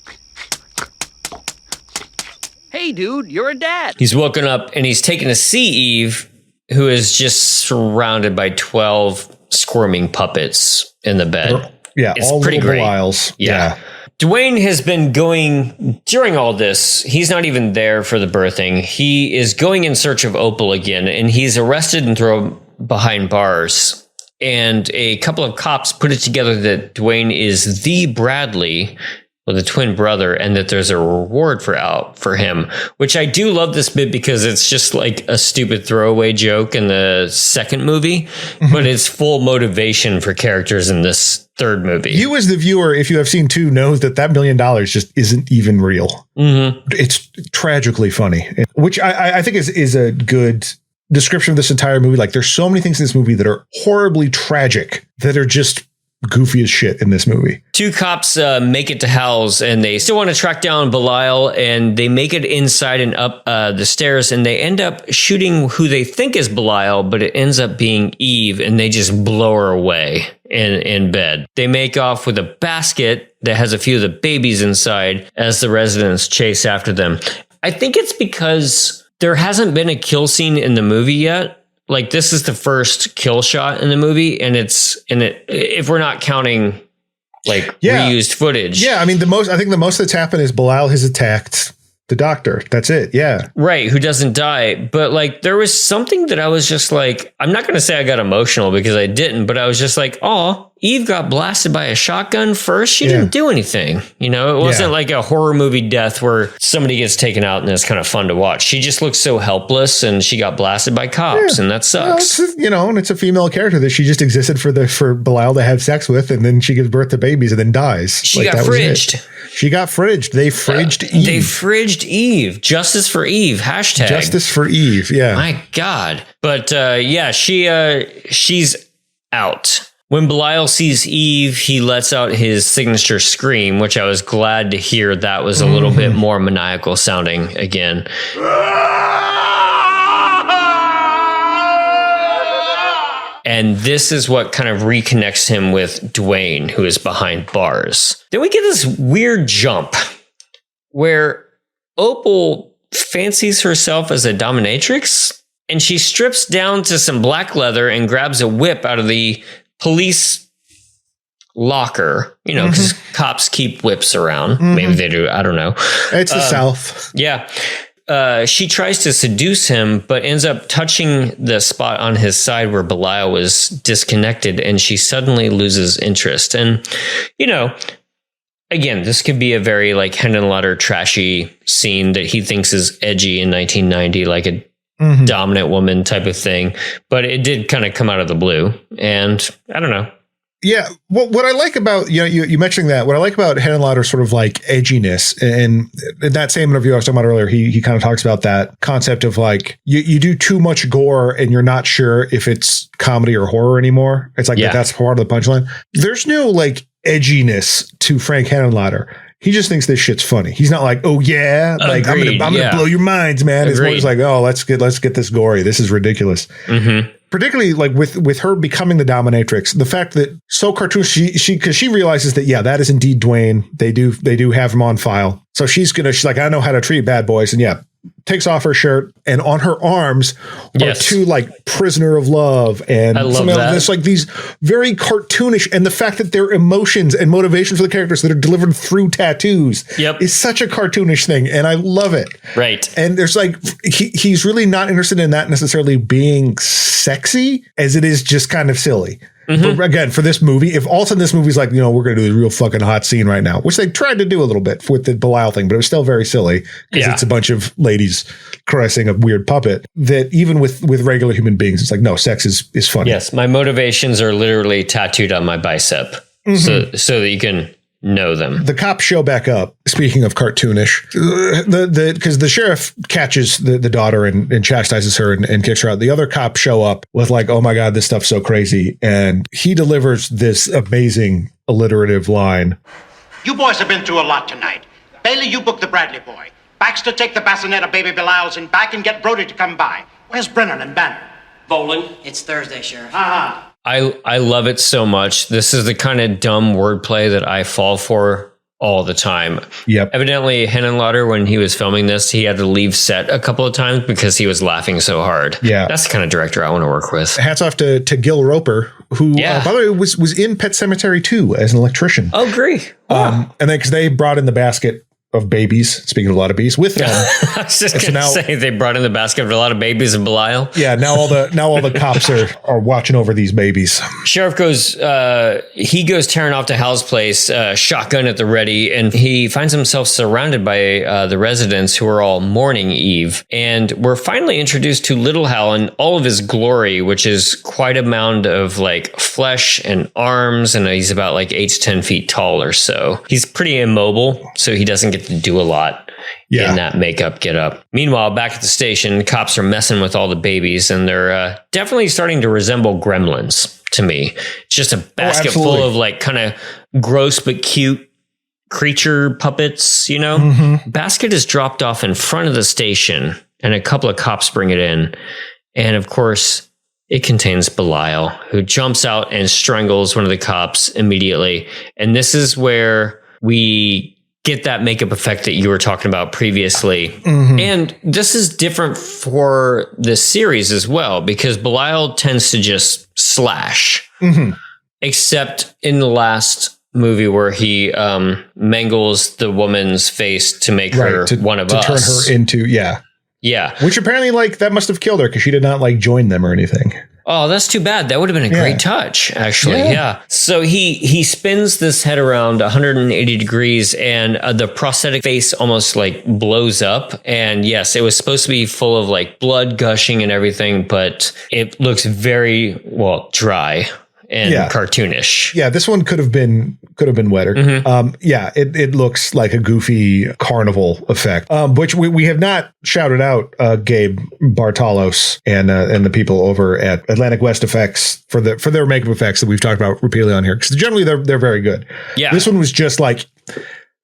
Hey, dude, you're a dad." He's woken up and he's taken to see Eve, who is just surrounded by 12 squirming puppets in the bed. Yeah, it's all pretty little great. Belials. Yeah. Dwayne has been going during all this. He's not even there for the birthing. He is going in search of Opal again, and he's arrested and thrown behind bars. And a couple of cops put it together that Dwayne is the Bradley, or the twin brother, and that there's a reward for him, which I do love this bit because it's just like a stupid throwaway joke in the second movie, but it's full motivation for characters in this third movie. You as the viewer, if you have seen 2, knows that $1 million just isn't even real. It's tragically funny, which I think is a good description of this entire movie. Like, there's so many things in this movie that are horribly tragic that are just goofy as shit in this movie. 2 cops make it to Hal's, and they still want to track down Belial, and they make it inside and up the stairs, and they end up shooting who they think is Belial, but it ends up being Eve, and they just blow her away in bed. They make off with a basket that has a few of the babies inside as the residents chase after them. I think it's because there hasn't been a kill scene in the movie yet. Like, this is the first kill shot in the movie, and if we're not counting reused footage. Yeah, I mean, I think the most that's happened is Belial has attacked the doctor. That's it. Yeah. Right. Who doesn't die. But there was something that I was just like, I'm not going to say I got emotional because I didn't, but I was just like, oh, Eve got blasted by a shotgun first. She didn't do anything. It wasn't like a horror movie death where somebody gets taken out and it's kind of fun to watch. She just looks so helpless and she got blasted by cops and that sucks. Well, and it's a female character that she just existed for Belial to have sex with, and then she gives birth to babies and then dies. She got fridged. She got fridged. They fridged Eve. They fridged Eve. Justice for Eve. Hashtag. Justice for Eve. Yeah. My God. But she's out. When Belial sees Eve, he lets out his signature scream, which I was glad to hear that was a little bit more maniacal sounding again. And this is what kind of reconnects him with Dwayne, who is behind bars. Then we get this weird jump where Opal fancies herself as a dominatrix, and she strips down to some black leather and grabs a whip out of the police locker, because cops keep whips around. Maybe they do. I don't know. It's the South. Yeah. She tries to seduce him, but ends up touching the spot on his side where Belial was disconnected, and she suddenly loses interest. And, again, this could be a very Henenlotter trashy scene that he thinks is edgy in 1990, like a dominant woman type of thing. But it did kind of come out of the blue. And I don't know. Yeah. What I like about, you mentioning that, what I like about Henenlotter's sort of like edginess, and in that same interview I was talking about earlier, he kind of talks about that concept of like, you do too much gore and you're not sure if it's comedy or horror anymore. It's like, that's part of the punchline. There's no like edginess to Frank Henenlotter. He just thinks this shit's funny. He's not like, oh yeah, like Agreed, I'm gonna blow your minds, man. Agreed. It's more just like, oh, let's get this gory. This is ridiculous. Mm-hmm. Particularly like with her becoming the dominatrix, the fact that so cartoonish, because she realizes that that is indeed Dwayne. They do have him on file. So she's like, I know how to treat bad boys, and takes off her shirt, and on her arms are two like prisoner of love, and I love that. There's like these very cartoonish, and the fact that their emotions and motivation for the characters that are delivered through tattoos is such a cartoonish thing, and I love it. Right. And there's like he's really not interested in that necessarily being sexy as it is just kind of silly. Mm-hmm. But again, for this movie, if all of a sudden this movie's like, we're going to do a real fucking hot scene right now, which they tried to do a little bit with the Belial thing, but it was still very silly because it's a bunch of ladies caressing a weird puppet, that even with regular human beings, it's like, no, sex is funny. Yes. My motivations are literally tattooed on my bicep so that you can know them. The cops show back up. Speaking of cartoonish, because the sheriff catches the daughter and chastises her and kicks her out. The other cops show up with like, oh my God, this stuff's so crazy. And he delivers this amazing alliterative line. You boys have been through a lot tonight. Bailey, you book the Bradley boy. Baxter, take the bassinet of baby Belial's in back and get Brody to come by. Where's Brennan and Banner? Bowling. It's Thursday, Sheriff. I love it so much. This is the kind of dumb wordplay that I fall for all the time. Yep. Evidently, Henenlotter, when he was filming this, he had to leave set a couple of times because he was laughing so hard. Yeah. That's the kind of director I want to work with. Hats off to Gil Roper, who, by the way, was in Pet Sematary 2 as an electrician. Oh, great. Wow. And then because they brought in the basket of babies, speaking of a lot of bees, with them. I was just going to say they brought in the basket of a lot of babies in Belial. Yeah, now all the cops are watching over these babies. Sheriff goes tearing off to Hal's place, shotgun at the ready, and he finds himself surrounded by the residents who are all mourning Eve. And we're finally introduced to Little Hal in all of his glory, which is quite a mound of like flesh and arms, and he's about like 8 to 10 feet tall or so. He's pretty immobile, so he doesn't get to do a lot in that makeup get up. Meanwhile, back at the station, cops are messing with all the babies, and they're definitely starting to resemble gremlins to me. It's just a basket full of like kind of gross but cute creature puppets, Basket is dropped off in front of the station, and a couple of cops bring it in. And of course, it contains Belial, who jumps out and strangles one of the cops immediately. And this is where we get that makeup effect that you were talking about previously. Mm-hmm. And this is different for the series as well, because Belial tends to just slash, except in the last movie where he mangles the woman's face to make her one of us. To turn her into, Yeah. Which apparently like that must have killed her because she did not like join them or anything. Oh, that's too bad. That would have been a great touch, actually. Yeah. So he spins this head around 180 degrees, and the prosthetic face almost like blows up. And yes, it was supposed to be full of like blood gushing and everything, but it looks very, dry and cartoonish. Yeah, this one could have been wetter. Mm-hmm. It looks like a goofy carnival effect, which we have not shouted out Gabe Bartalos and the people over at Atlantic West Effects for their makeup effects that we've talked about repeatedly on here, because generally they're very good. Yeah, this one was just like,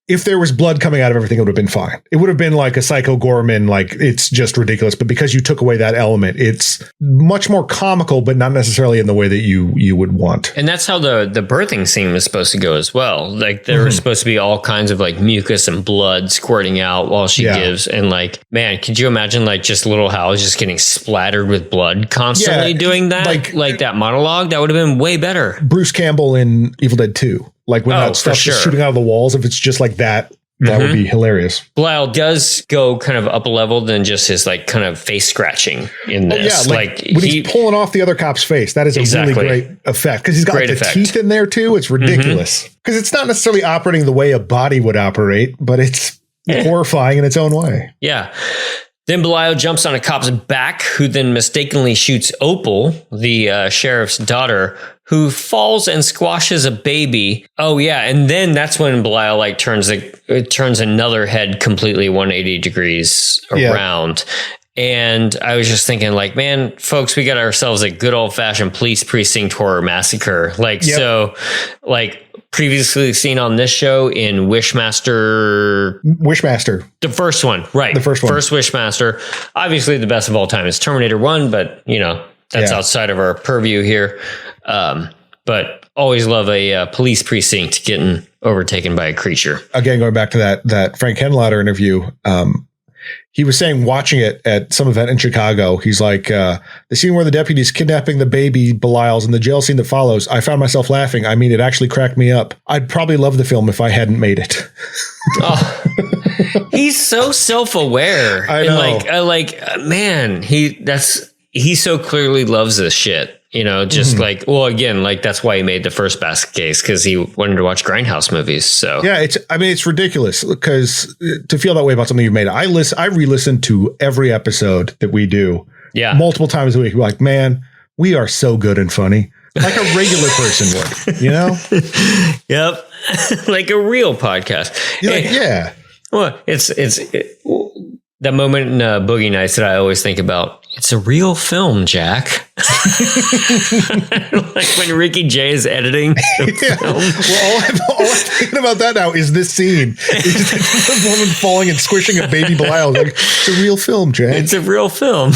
if there was blood coming out of everything, it would have been fine. It would have been like a Psycho Gorman, like it's just ridiculous. But because you took away that element, it's much more comical, but not necessarily in the way that you would want. And that's how the birthing scene was supposed to go as well. Like there was supposed to be all kinds of like mucus and blood squirting out while she gives. And like, man, could you imagine like just little Hal just getting splattered with blood constantly doing that? Like that monologue? That would have been way better. Bruce Campbell in Evil Dead 2. Like when that stuff is shooting out of the walls, if it's just like that, that would be hilarious. Belial does go kind of up a level than just his like kind of face scratching in this. Like when he's pulling off the other cop's face, that is a really great effect, because he's got like, the teeth in there too. It's ridiculous because it's not necessarily operating the way a body would operate, but it's horrifying in its own way. Yeah. Then Belial jumps on a cop's back, who then mistakenly shoots Opal, the sheriff's daughter, who falls and squashes a baby. Oh yeah, and then that's when Belial like turns another head completely 180 degrees around. And I was just thinking, like, man, folks, we got ourselves a good old fashioned police precinct horror massacre. Like, so, like, previously seen on this show in Wishmaster, the first one, right? The first Wishmaster. Obviously, the best of all time is Terminator 1, but you know that's outside of our purview here. But always love a police precinct getting overtaken by a creature. Again, going back to that Frank Henlotter interview. He was saying, watching it at some event in Chicago, he's like, the scene where the deputy's kidnapping the baby Belial's and the jail scene that follows, I found myself laughing. I mean, it actually cracked me up. I'd probably love the film if I hadn't made it. He's so self-aware. I know. And man, he so clearly loves this shit. You know, just again, that's why he made the first basket case, because he wanted to watch Grindhouse movies. So yeah, it's ridiculous because to feel that way about something you've made. I re-listen to every episode that we do, multiple times a week. We're like, man, we are so good and funny, like a regular person would, you know? Yep, like a real podcast. Yeah. Well, it's that moment in Boogie Nights that I always think about. It's a real film, Jack. Like when Ricky Jay is editing the film. Well, all I'm thinking about that now is this scene. It's the woman falling and squishing a baby Belial. Like, it's a real film, Jack. It's a real film.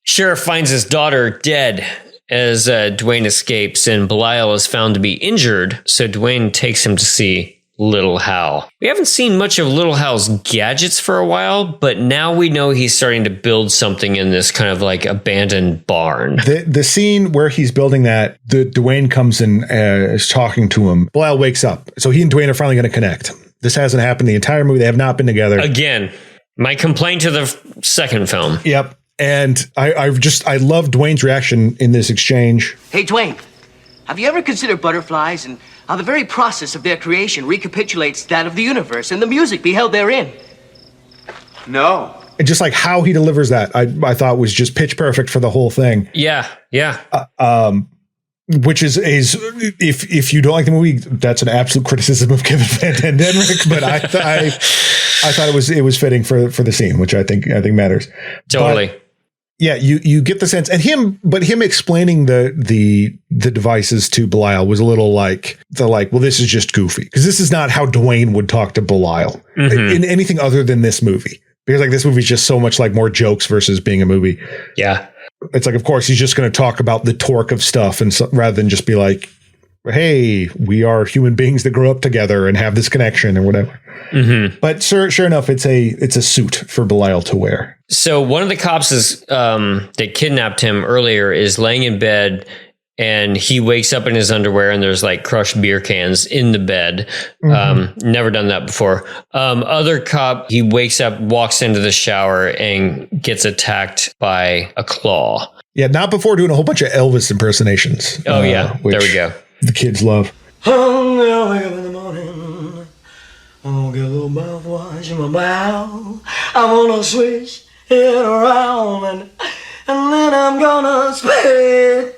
Sheriff finds his daughter dead as Dwayne escapes, and Belial is found to be injured. So Dwayne takes him to see Little Hal. We haven't seen much of Little Hal's gadgets for a while, but now we know he's starting to build something in this kind of like abandoned barn. The scene where he's building that, Dwayne comes and is talking to him. Belial wakes up. So he and Dwayne are finally going to connect. This hasn't happened the entire movie. They have not been together. Again, my complaint to the second film. Yep. And I love Dwayne's reaction in this exchange. Hey, Dwayne, have you ever considered butterflies and how the very process of their creation recapitulates that of the universe and the music beheld therein? No. And just like how he delivers that, I thought was just pitch perfect for the whole thing. Yeah. Which is if you don't like the movie, that's an absolute criticism of Kevin Van Denrick. But I thought it was fitting for the scene, which I think matters. Totally. But, yeah, you get the sense, and him explaining the devices to Belial was a little like, well, this is just goofy, because this is not how Dwayne would talk to Belial in anything other than this movie, because like this movie is just so much like more jokes versus being a movie. Yeah, it's like, of course, he's just going to talk about the torque of stuff, and so, rather than just be like, hey, we are human beings that grow up together and have this connection or whatever. Mm-hmm. But sure enough, it's a suit for Belial to wear. So one of the cops that kidnapped him earlier is laying in bed, and he wakes up in his underwear, and there's like crushed beer cans in the bed. Mm-hmm. Never done that before. Other cop, he wakes up, walks into the shower, and gets attacked by a claw. Yeah, not before doing a whole bunch of Elvis impersonations. Oh yeah, there we go. The kids love. I wake up in the morning, I'm gonna get a little mouthwash in my mouth. I'm gonna switch it around and then I'm gonna spit.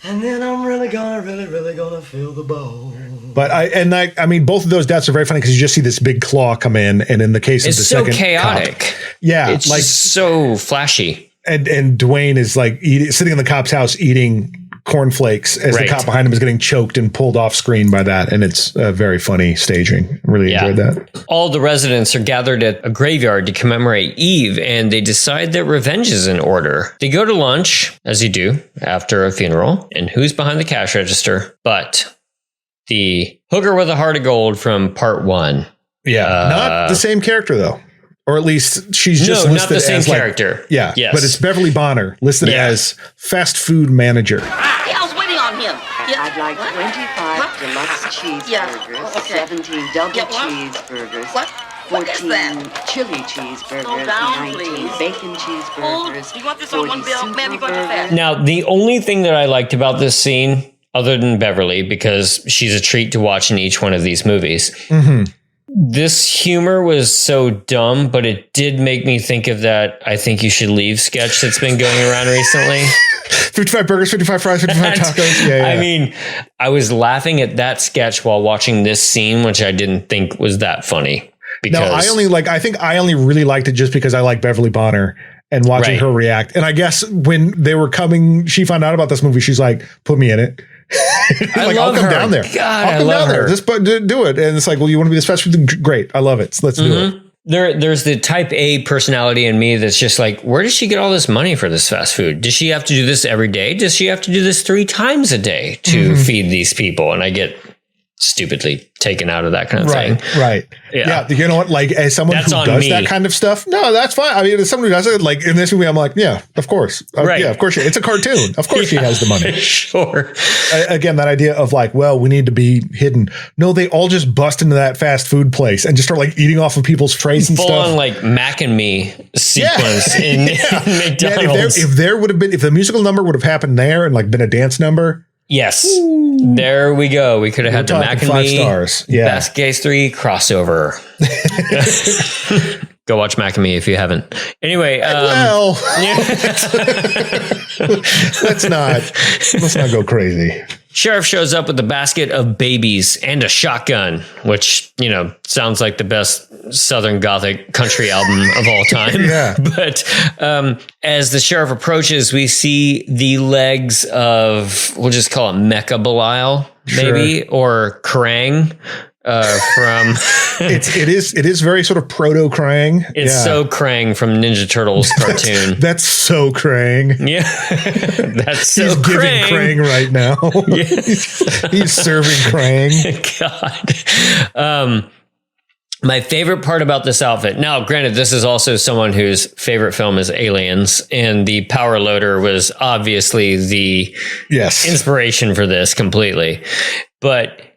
And then I'm really gonna feel the bowl. But I mean, both of those deaths are very funny because you just see this big claw come in, and in the case of the second, it's so chaotic. Cop, yeah, it's like so flashy. And Dwayne is like sitting in the cop's house eating cornflakes as the cop behind him is getting choked and pulled off screen by that, and it's very funny staging. Really enjoyed that. All the residents are gathered at a graveyard to commemorate Eve, and they decide that revenge is in order. They go to lunch, as you do after a funeral, and who's behind the cash register but the hooker with a heart of gold from part 1. Yeah, not the same character though. Or at least she's just listed not the same as character. Yeah, yes. But it's Beverly Bonner listed as fast food manager. Hey, I was waiting on him. I'd like 25 deluxe cheeseburgers, 17 double cheeseburgers, 14 chili cheeseburgers, 19 bacon cheeseburgers. You want this on one bill? Ma'am, you're going too fast. Now, the only thing that I liked about this scene, other than Beverly, because she's a treat to watch in each one of these movies, this humor was so dumb, but it did make me think of that I Think You Should Leave sketch that's been going around recently. 55 burgers, 55 fries, 55 tacos. Yeah, I mean, I was laughing at that sketch while watching this scene, which I didn't think was that funny. Because no, I think I only really liked it just because I like Beverly Bonner and watching her react. And I guess when they were coming, she found out about this movie. She's like, put me in it. I love I'll come her. down there. God, I'll come down there. Just do it. And it's like, well, you want to be this fast food? Great. I love it. So let's do it. There's the type A personality in me that's just like, where does she get all this money for this fast food? Does she have to do this every day? Does she have to do this 3 times a day to feed these people? And I get stupidly taken out of that kind of thing. Right. Yeah. You know what? Like, as someone who does that kind of stuff, no, that's fine. I mean, as someone who does it, like in this movie, I'm like, yeah, of course. Yeah, of course. It's a cartoon. Of course she has the money. Sure. Again, that idea of like, well, we need to be hidden. No, they all just bust into that fast food place and just start like eating off of people's trays and full stuff. on like Mac and Me sequence in McDonald's. If there would have been, if the musical number would have happened there and like been a dance number. Yes. There we go. We could have had the Mac and 5 Me stars. Yeah. Basket Case 3 crossover. Go watch Mac and Me if you haven't. Anyway, let's not go crazy. Sheriff shows up with a basket of babies and a shotgun, which, sounds like the best Southern Gothic country album of all time. Yeah. But as the sheriff approaches, we see the legs of, we'll just call it Mecha Belial, maybe, or Krang. From it is very sort of proto Krang. It's so Krang from Ninja Turtles cartoon. That's so Krang. Yeah, that's so He's giving Krang right now. Yeah. he's serving Krang. God. My favorite part about this outfit. Now, granted, this is also someone whose favorite film is Aliens, and the power loader was obviously the inspiration for this completely, but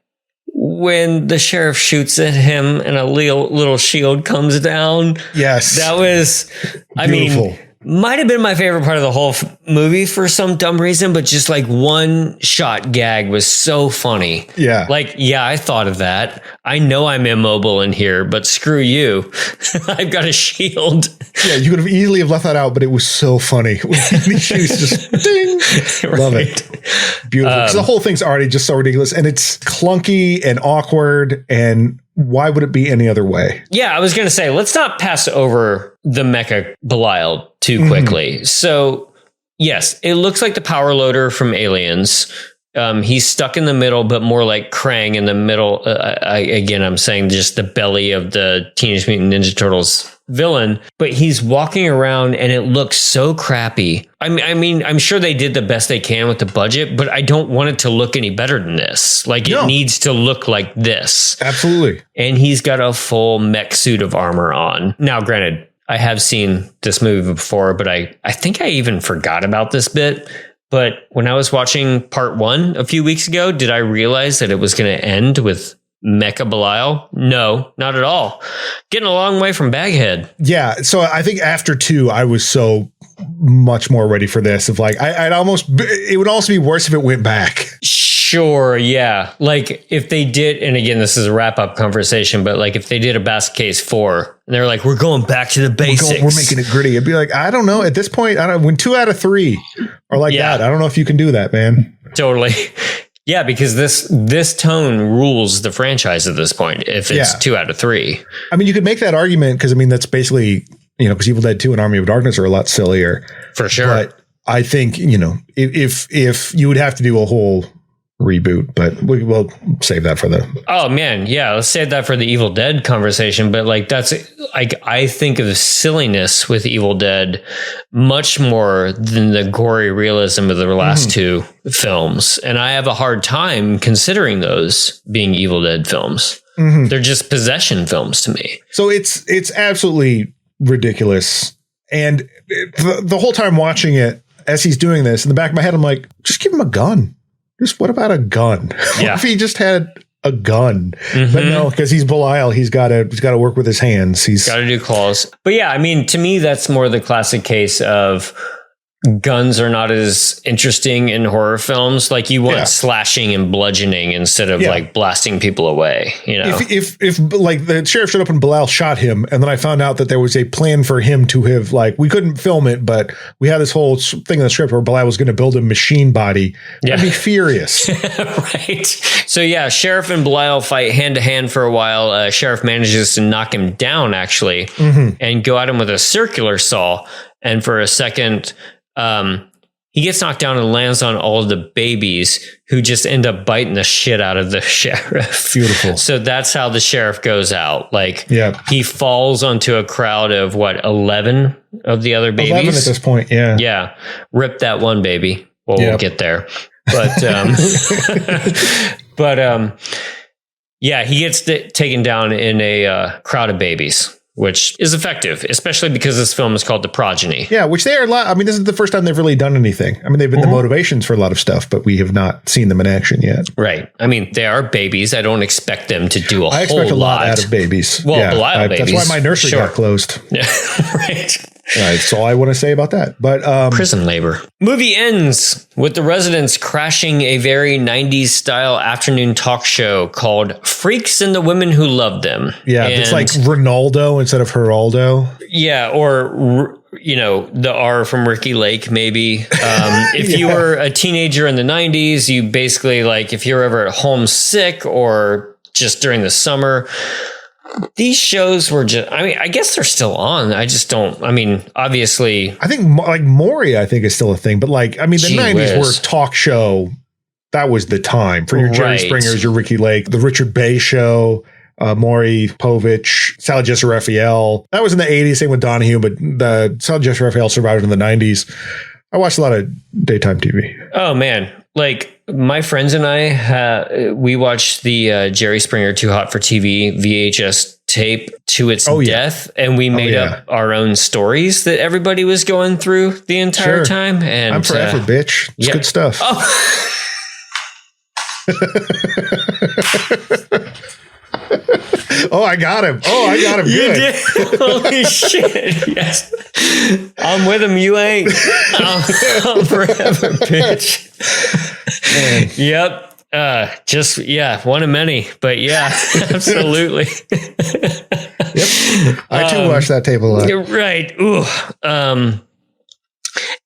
when the sheriff shoots at him and a little shield comes down. Yes. That was, beautiful. Might have been my favorite part of the whole movie for some dumb reason, but just like one shot gag was so funny. Yeah. Like, yeah, I thought of that. I know I'm immobile in here, but screw you. I've got a shield. Yeah, you could have easily have left that out, but it was so funny. These shoes just ding. Love it. Beautiful. Because the whole thing's already just so ridiculous, and it's clunky and awkward, and why would it be any other way? Yeah, I was going to say, let's not pass over the Mecha Belial too quickly. So, yes, it looks like the power loader from Aliens. He's stuck in the middle, but more like Krang in the middle. I'm saying just the belly of the Teenage Mutant Ninja Turtles villain, but he's walking around and it looks so crappy. I mean, I'm sure they did the best they can with the budget, but I don't want it to look any better than this. Like, it needs to look like this. Absolutely. And he's got a full mech suit of armor on. Now, granted, I have seen this movie before, but I think I even forgot about this bit. But when I was watching part 1 a few weeks ago, did I realize that it was going to end with Mecha Belial? No, not at all. Getting a long way from Baghead. Yeah. So I think after 2, I was so much more ready for this. Of like, it would also be worse if it went back. Sure. Yeah. Like if they did, and again, this is a wrap up conversation, but like if they did a Basket Case 4 and they're like, we're going back to the basics. We're making it gritty. It'd be like, I don't know. At this point, when 2 out of 3 are like that, I don't know if you can do that, man. Totally. Yeah, because this tone rules the franchise at this point. If it's 2 out of 3, I mean, you could make that argument because that's basically because Evil Dead 2 and Army of Darkness are a lot sillier for sure. But I think if you would have to do a whole reboot, but we'll save that for the. Oh man, yeah, let's save that for the Evil Dead conversation. But like that's like I think of the silliness with Evil Dead much more than the gory realism of the last 2 films, and I have a hard time considering those being Evil Dead films. They're just possession films to me. So it's absolutely ridiculous, and the whole time watching it as he's doing this in the back of my head, I'm like, just give him a gun. Just what about a gun? Yeah. What if he just had a gun? But no, because he's Belial, he's got to work with his hands. He's got to do claws. But yeah, I mean, to me, that's more the classic case of guns are not as interesting in horror films. Like you want slashing and bludgeoning instead of like blasting people away, you know? If like the sheriff showed up and Belial shot him, and then I found out that there was a plan for him to have, like, we couldn't film it, but we had this whole thing in the script where Belial was going to build a machine body. I'd be furious. Right. So yeah, Sheriff and Belial fight hand to hand for a while. Sheriff manages to knock him down actually, and go at him with a circular saw. And for a second, he gets knocked down and lands on all of the babies who just end up biting the shit out of the sheriff. Beautiful. So that's how the sheriff goes out. Like, he falls onto a crowd of 11 of the other babies. 11 at this point. Yeah. Yeah. Rip that one baby. Well, we'll get there. But, yeah, he gets taken down in a crowd of babies, which is effective, especially because this film is called The Progeny. Yeah, which they are a lot. I mean, this is the first time they've really done anything. I mean, they've been the motivations for a lot of stuff, but we have not seen them in action yet. Right. I mean, they are babies. I don't expect them to do I expect a lot out of babies. Well, Belial babies. That's why my nursery got closed. Yeah, right. All right, that's all I want to say about that. But prison labor. Movie ends with the residents crashing a very 90s style afternoon talk show called Freaks and the Women Who Loved Them. Yeah, it's like Ronaldo instead of Geraldo. Yeah, or you know, the R from Ricky Lake, maybe. If you were a teenager in the 90s, you basically, like, if you're ever at home sick or just during the summer, these shows were just, I mean, I guess they're still on. I just don't, I mean, obviously. I think like Maury, I think is still a thing, but like, I mean, the 90s were talk show. That was the time for your Jerry Springers, your Ricky Lake, the Richard Bay show, Maury Povich, Sally Jessy Raphael. That was in the 80s, same with Donahue, but the Sally Jessy Raphael survived in the 90s. I watched a lot of daytime TV. Oh, man. Like, my friends and I, we watched the Jerry Springer Too Hot for TV VHS tape to its death, and we made up our own stories that everybody was going through the entire time. And I'm forever, bitch. It's good stuff. Oh, I got him. Good. You did. Holy shit. Yes. I'm with him. You ain't. I'm forever, bitch. Yep. One of many, but yeah, absolutely. Yep. I too watched that tape a lot. You're right. Ooh.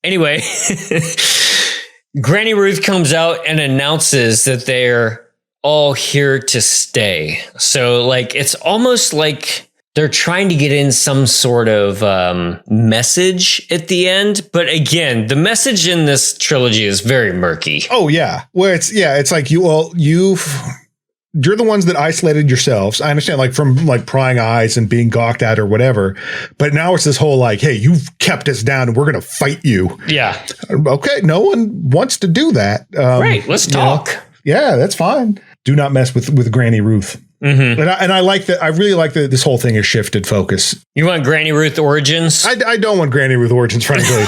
Anyway, Granny Ruth comes out and announces that they're all here to stay. So, like, it's almost like they're trying to get in some sort of message at the end. But again, the message in this trilogy is very murky. Oh, yeah. Where it's like you're the ones that isolated yourselves. I understand, like, from like prying eyes and being gawked at or whatever. But now it's this whole like, hey, you've kept us down and we're going to fight you. Yeah. Okay. No one wants to do that. Right. Let's talk. Yeah, that's fine. Do not mess with Granny Ruth. Mm-hmm. And I like that. I really like that this whole thing has shifted focus. You want Granny Ruth origins? I don't want Granny Ruth origins, frankly.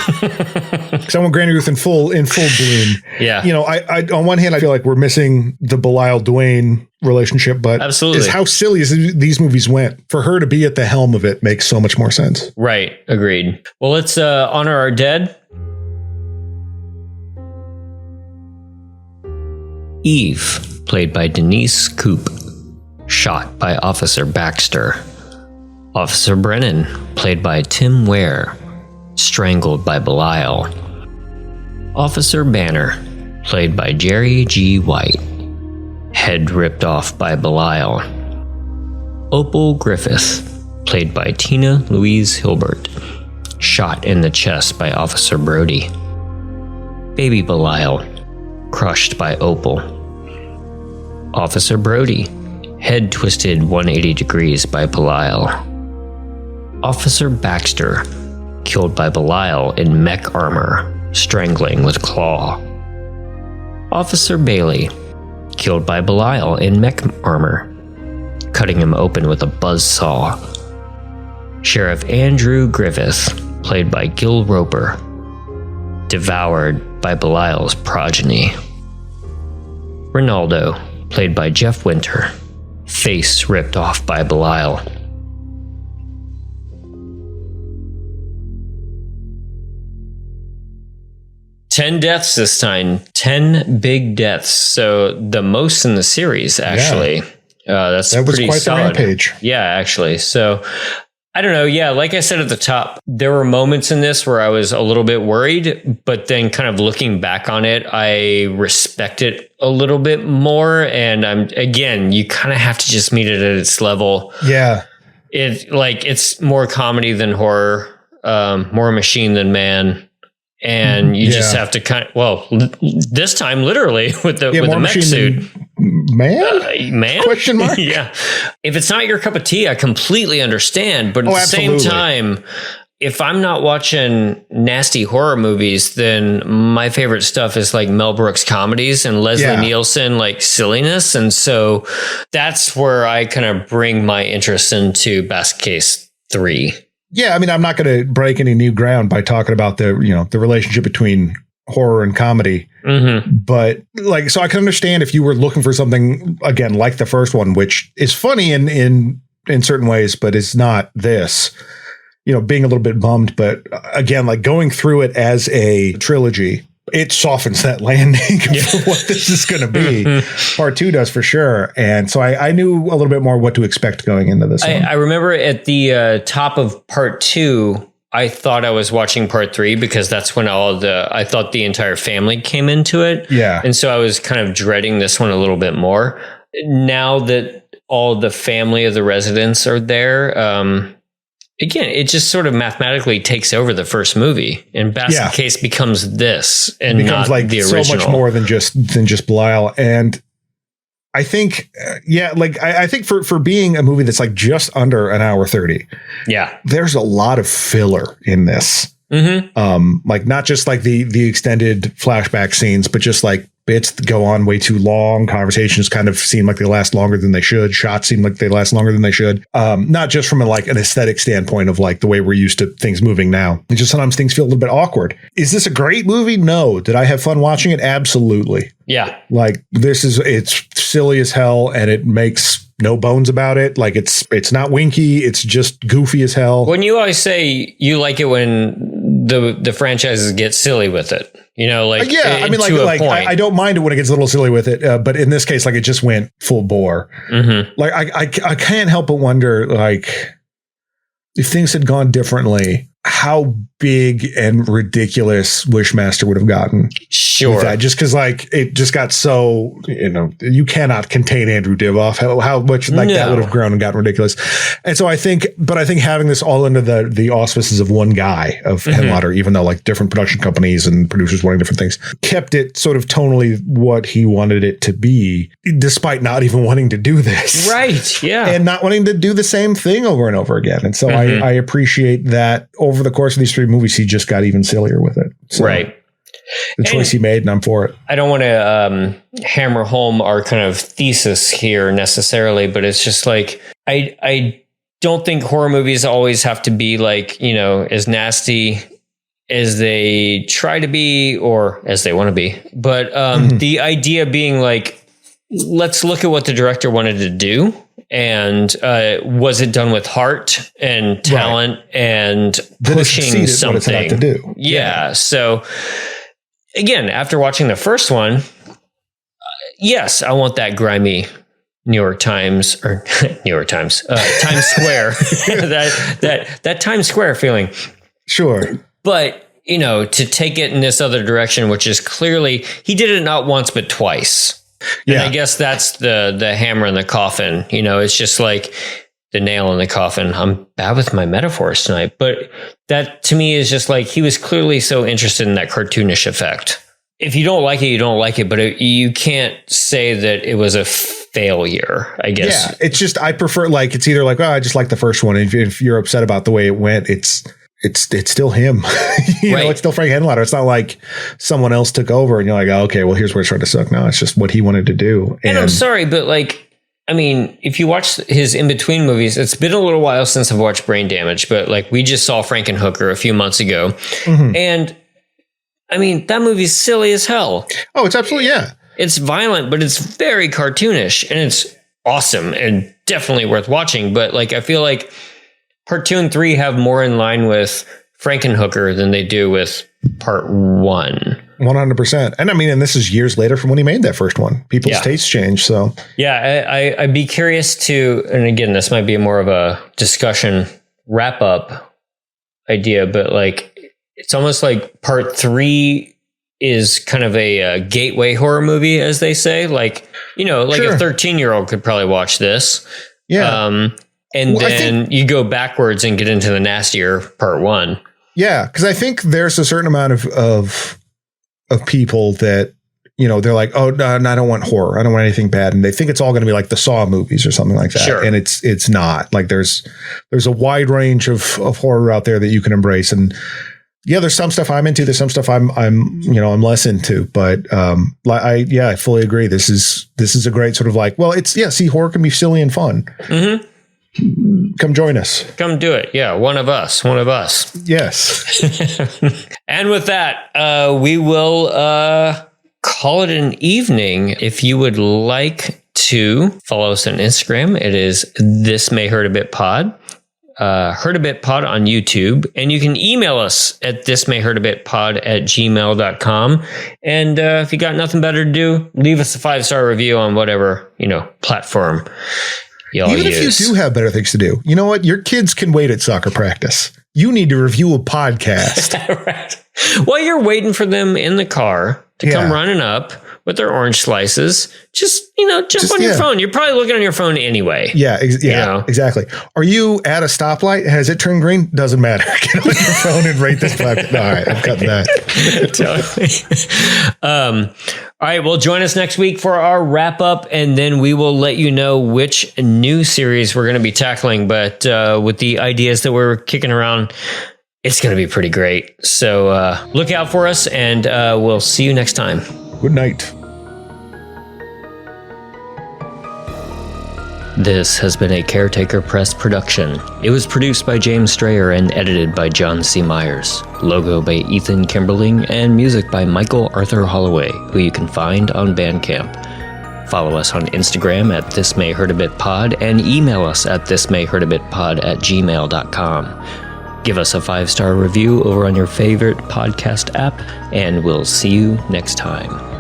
Because I want Granny Ruth in full bloom. Yeah. You know, I on one hand, I feel like we're missing the Belial Dwayne relationship, but absolutely, is how silly these movies went. For her to be at the helm of it makes so much more sense. Right. Agreed. Well, let's honor our dead. Eve, played by Denise Coop, shot by Officer Baxter. Officer Brennan, played by Tim Ware, strangled by Belial. Officer Banner, played by Jerry G. White, head ripped off by Belial. Opal Griffith, played by Tina Louise Hilbert, shot in the chest by Officer Brody. Baby Belial, crushed by Opal. Officer Brody, head twisted 180 degrees by Belial. Officer Baxter, killed by Belial in mech armor, strangling with claw. Officer Bailey, killed by Belial in mech armor, cutting him open with a buzzsaw. Sheriff Andrew Griffith, played by Gil Roper, devoured by Belial's progeny. Ronaldo, played by Jeff Winter, face ripped off by Belial. 10 deaths this time. 10 big deaths. So the most in the series, actually. That was pretty quite solid. the rampage. Yeah, actually. So I don't know. Yeah, like I said at the top, there were moments in this where I was a little bit worried, but then kind of looking back on it, I respect it a little bit more. And again, you kind of have to just meet it at its level. Yeah. It's more comedy than horror, more machine than man. And you just have to this time literally with the mech suit. Man? Question mark? Yeah. If it's not your cup of tea, I completely understand. But at the same time, if I'm not watching nasty horror movies, then my favorite stuff is like Mel Brooks comedies and Leslie Nielsen, like silliness. And so that's where I kind of bring my interest into Basket Case 3. Yeah, I mean, I'm not going to break any new ground by talking about the relationship between horror and comedy. Mm-hmm. But so I can understand if you were looking for something, again, like the first one, which is funny in certain ways, but it's not this, being a little bit bummed. But again, like going through it as a trilogy, it softens that landing for what this is going to be. Part 2 does for sure. And so I knew a little bit more what to expect going into this one. I remember at the top of Part 2, I thought I was watching Part 3 because that's when I thought the entire family came into it. Yeah. And so I was kind of dreading this one a little bit more. Now that all the family of the residents are there, again, it just sort of mathematically takes over the first movie, and Basket Case becomes this, and becomes not the original. So much more than just Belial. And I think, I think for being a movie that's like just under an hour 30, there's a lot of filler in this. Mm-hmm. Like not just like the extended flashback scenes, but just like bits that go on way too long. Conversations kind of seem like they last longer than they should. Shots seem like they last longer than they should. Not just from an aesthetic standpoint of like the way we're used to things moving now. It's just sometimes things feel a little bit awkward. Is this a great movie? No. Did I have fun watching it? Absolutely. Yeah. Like it's silly as hell, and it makes no bones about it. Like it's not winky. It's just goofy as hell. When you always say you like it when the franchises get silly with it, I mean, I don't mind it when it gets a little silly with it, but in this case, like it just went full bore. Mm-hmm. Like I can't help but wonder, like, if things had gone differently, how big and ridiculous Wishmaster would have gotten. Sure. That. Just because it just got so, you cannot contain Andrew Divoff, how much that would have grown and gotten ridiculous. And so I think having this all under the auspices of one guy, of Henlotter, even though like different production companies and producers wanting different things, kept it sort of tonally what he wanted it to be, despite not even wanting to do this. Right. Yeah. And not wanting to do the same thing over and over again. And so I appreciate that over the course of these 3 movies, he just got even sillier with it. So right. The choice he made, and I'm for it. I don't want to hammer home our kind of thesis here necessarily, but it's just like, I don't think horror movies always have to be like, as nasty as they try to be or as they want to be. But the idea being like, let's look at what the director wanted to do. And was it done with heart and talent and pushing something? What it's to do. Yeah. So again, after watching the first one, yes, I want that grimy Times Square, that Times Square feeling. Sure. But, to take it in this other direction, which is clearly, he did it not once, but twice. And I guess that's the hammer in the coffin. It's just like the nail in the coffin. I'm bad with my metaphors tonight, but that to me is just like, he was clearly so interested in that cartoonish effect. If you don't like it, you don't like it, but you can't say that it was a failure, I guess. Yeah, it's just, I prefer, like, it's either like, I just like the first one. And if you're upset about the way it went, it's still him. It's still Frank Henlotter. It's not like someone else took over and you're like, oh, okay, well, here's where it's trying to suck. No, it's just what he wanted to do. And I'm sorry, but if you watch his in-between movies, it's been a little while since I've watched Brain Damage, but we just saw Frankenhooker a few months ago. Mm-hmm. And that movie's silly as hell. Oh, it's absolutely, yeah. It's violent, but it's very cartoonish and it's awesome and definitely worth watching. But I feel like Part 2 and 3 have more in line with Frankenhooker than they do with Part 1. 100%. And I mean, and this is years later from when he made that first one. People's tastes change. So yeah, I'd be curious to, and again, this might be more of a discussion wrap up idea, but like, it's almost like part 3 is kind of a gateway horror movie, as they say. Like, you know, like a 13-year-old could probably watch this. Yeah. And then you go backwards and get into the nastier part 1. Yeah, because I think there's a certain amount of people that, you know, they're like, oh, no, I don't want horror. I don't want anything bad. And they think it's all going to be like the Saw movies or something like that. Sure. And it's not. Like there's a wide range of horror out there that you can embrace. And yeah, there's some stuff I'm into. There's some stuff I'm less into. But I fully agree. This is a great sort of like, well, see, horror can be silly and fun. Mm-hmm. Come join us. Come do it. Yeah, one of us. Yes. And with that, we will call it an evening. If you would like to follow us on Instagram, it is This May Hurt a Bit Pod. Hurt a Bit Pod on YouTube, and you can email us at thismayhurtabitpod@gmail.com. And if you got nothing better to do, leave us a 5-star review on whatever platform y'all Even use. if you do have better things to do, you know what? Your kids can wait at soccer practice. You need to review a podcast. Right. While you're waiting for them in the car to come running up with their orange slices, just jump on your phone. You're probably looking on your phone anyway. Yeah, exactly. Are you at a stoplight? Has it turned green? Doesn't matter. Get on your phone and rate this podcast. All right, I'm cutting that. Totally. All right, well, join us next week for our wrap up, and then we will let you know which new series we're going to be tackling. But with the ideas that we're kicking around, it's going to be pretty great. So look out for us, and we'll see you next time. Good night. This has been a Caretaker Press production. It was produced by James Strayer and edited by John C. Myers. Logo by Ethan Kimberling and music by Michael Arthur Holloway, who you can find on Bandcamp. Follow us on Instagram at thismayhurtabitpod and email us at thismayhurtabitpod@gmail.com. Give us a 5-star review over on your favorite podcast app, and we'll see you next time.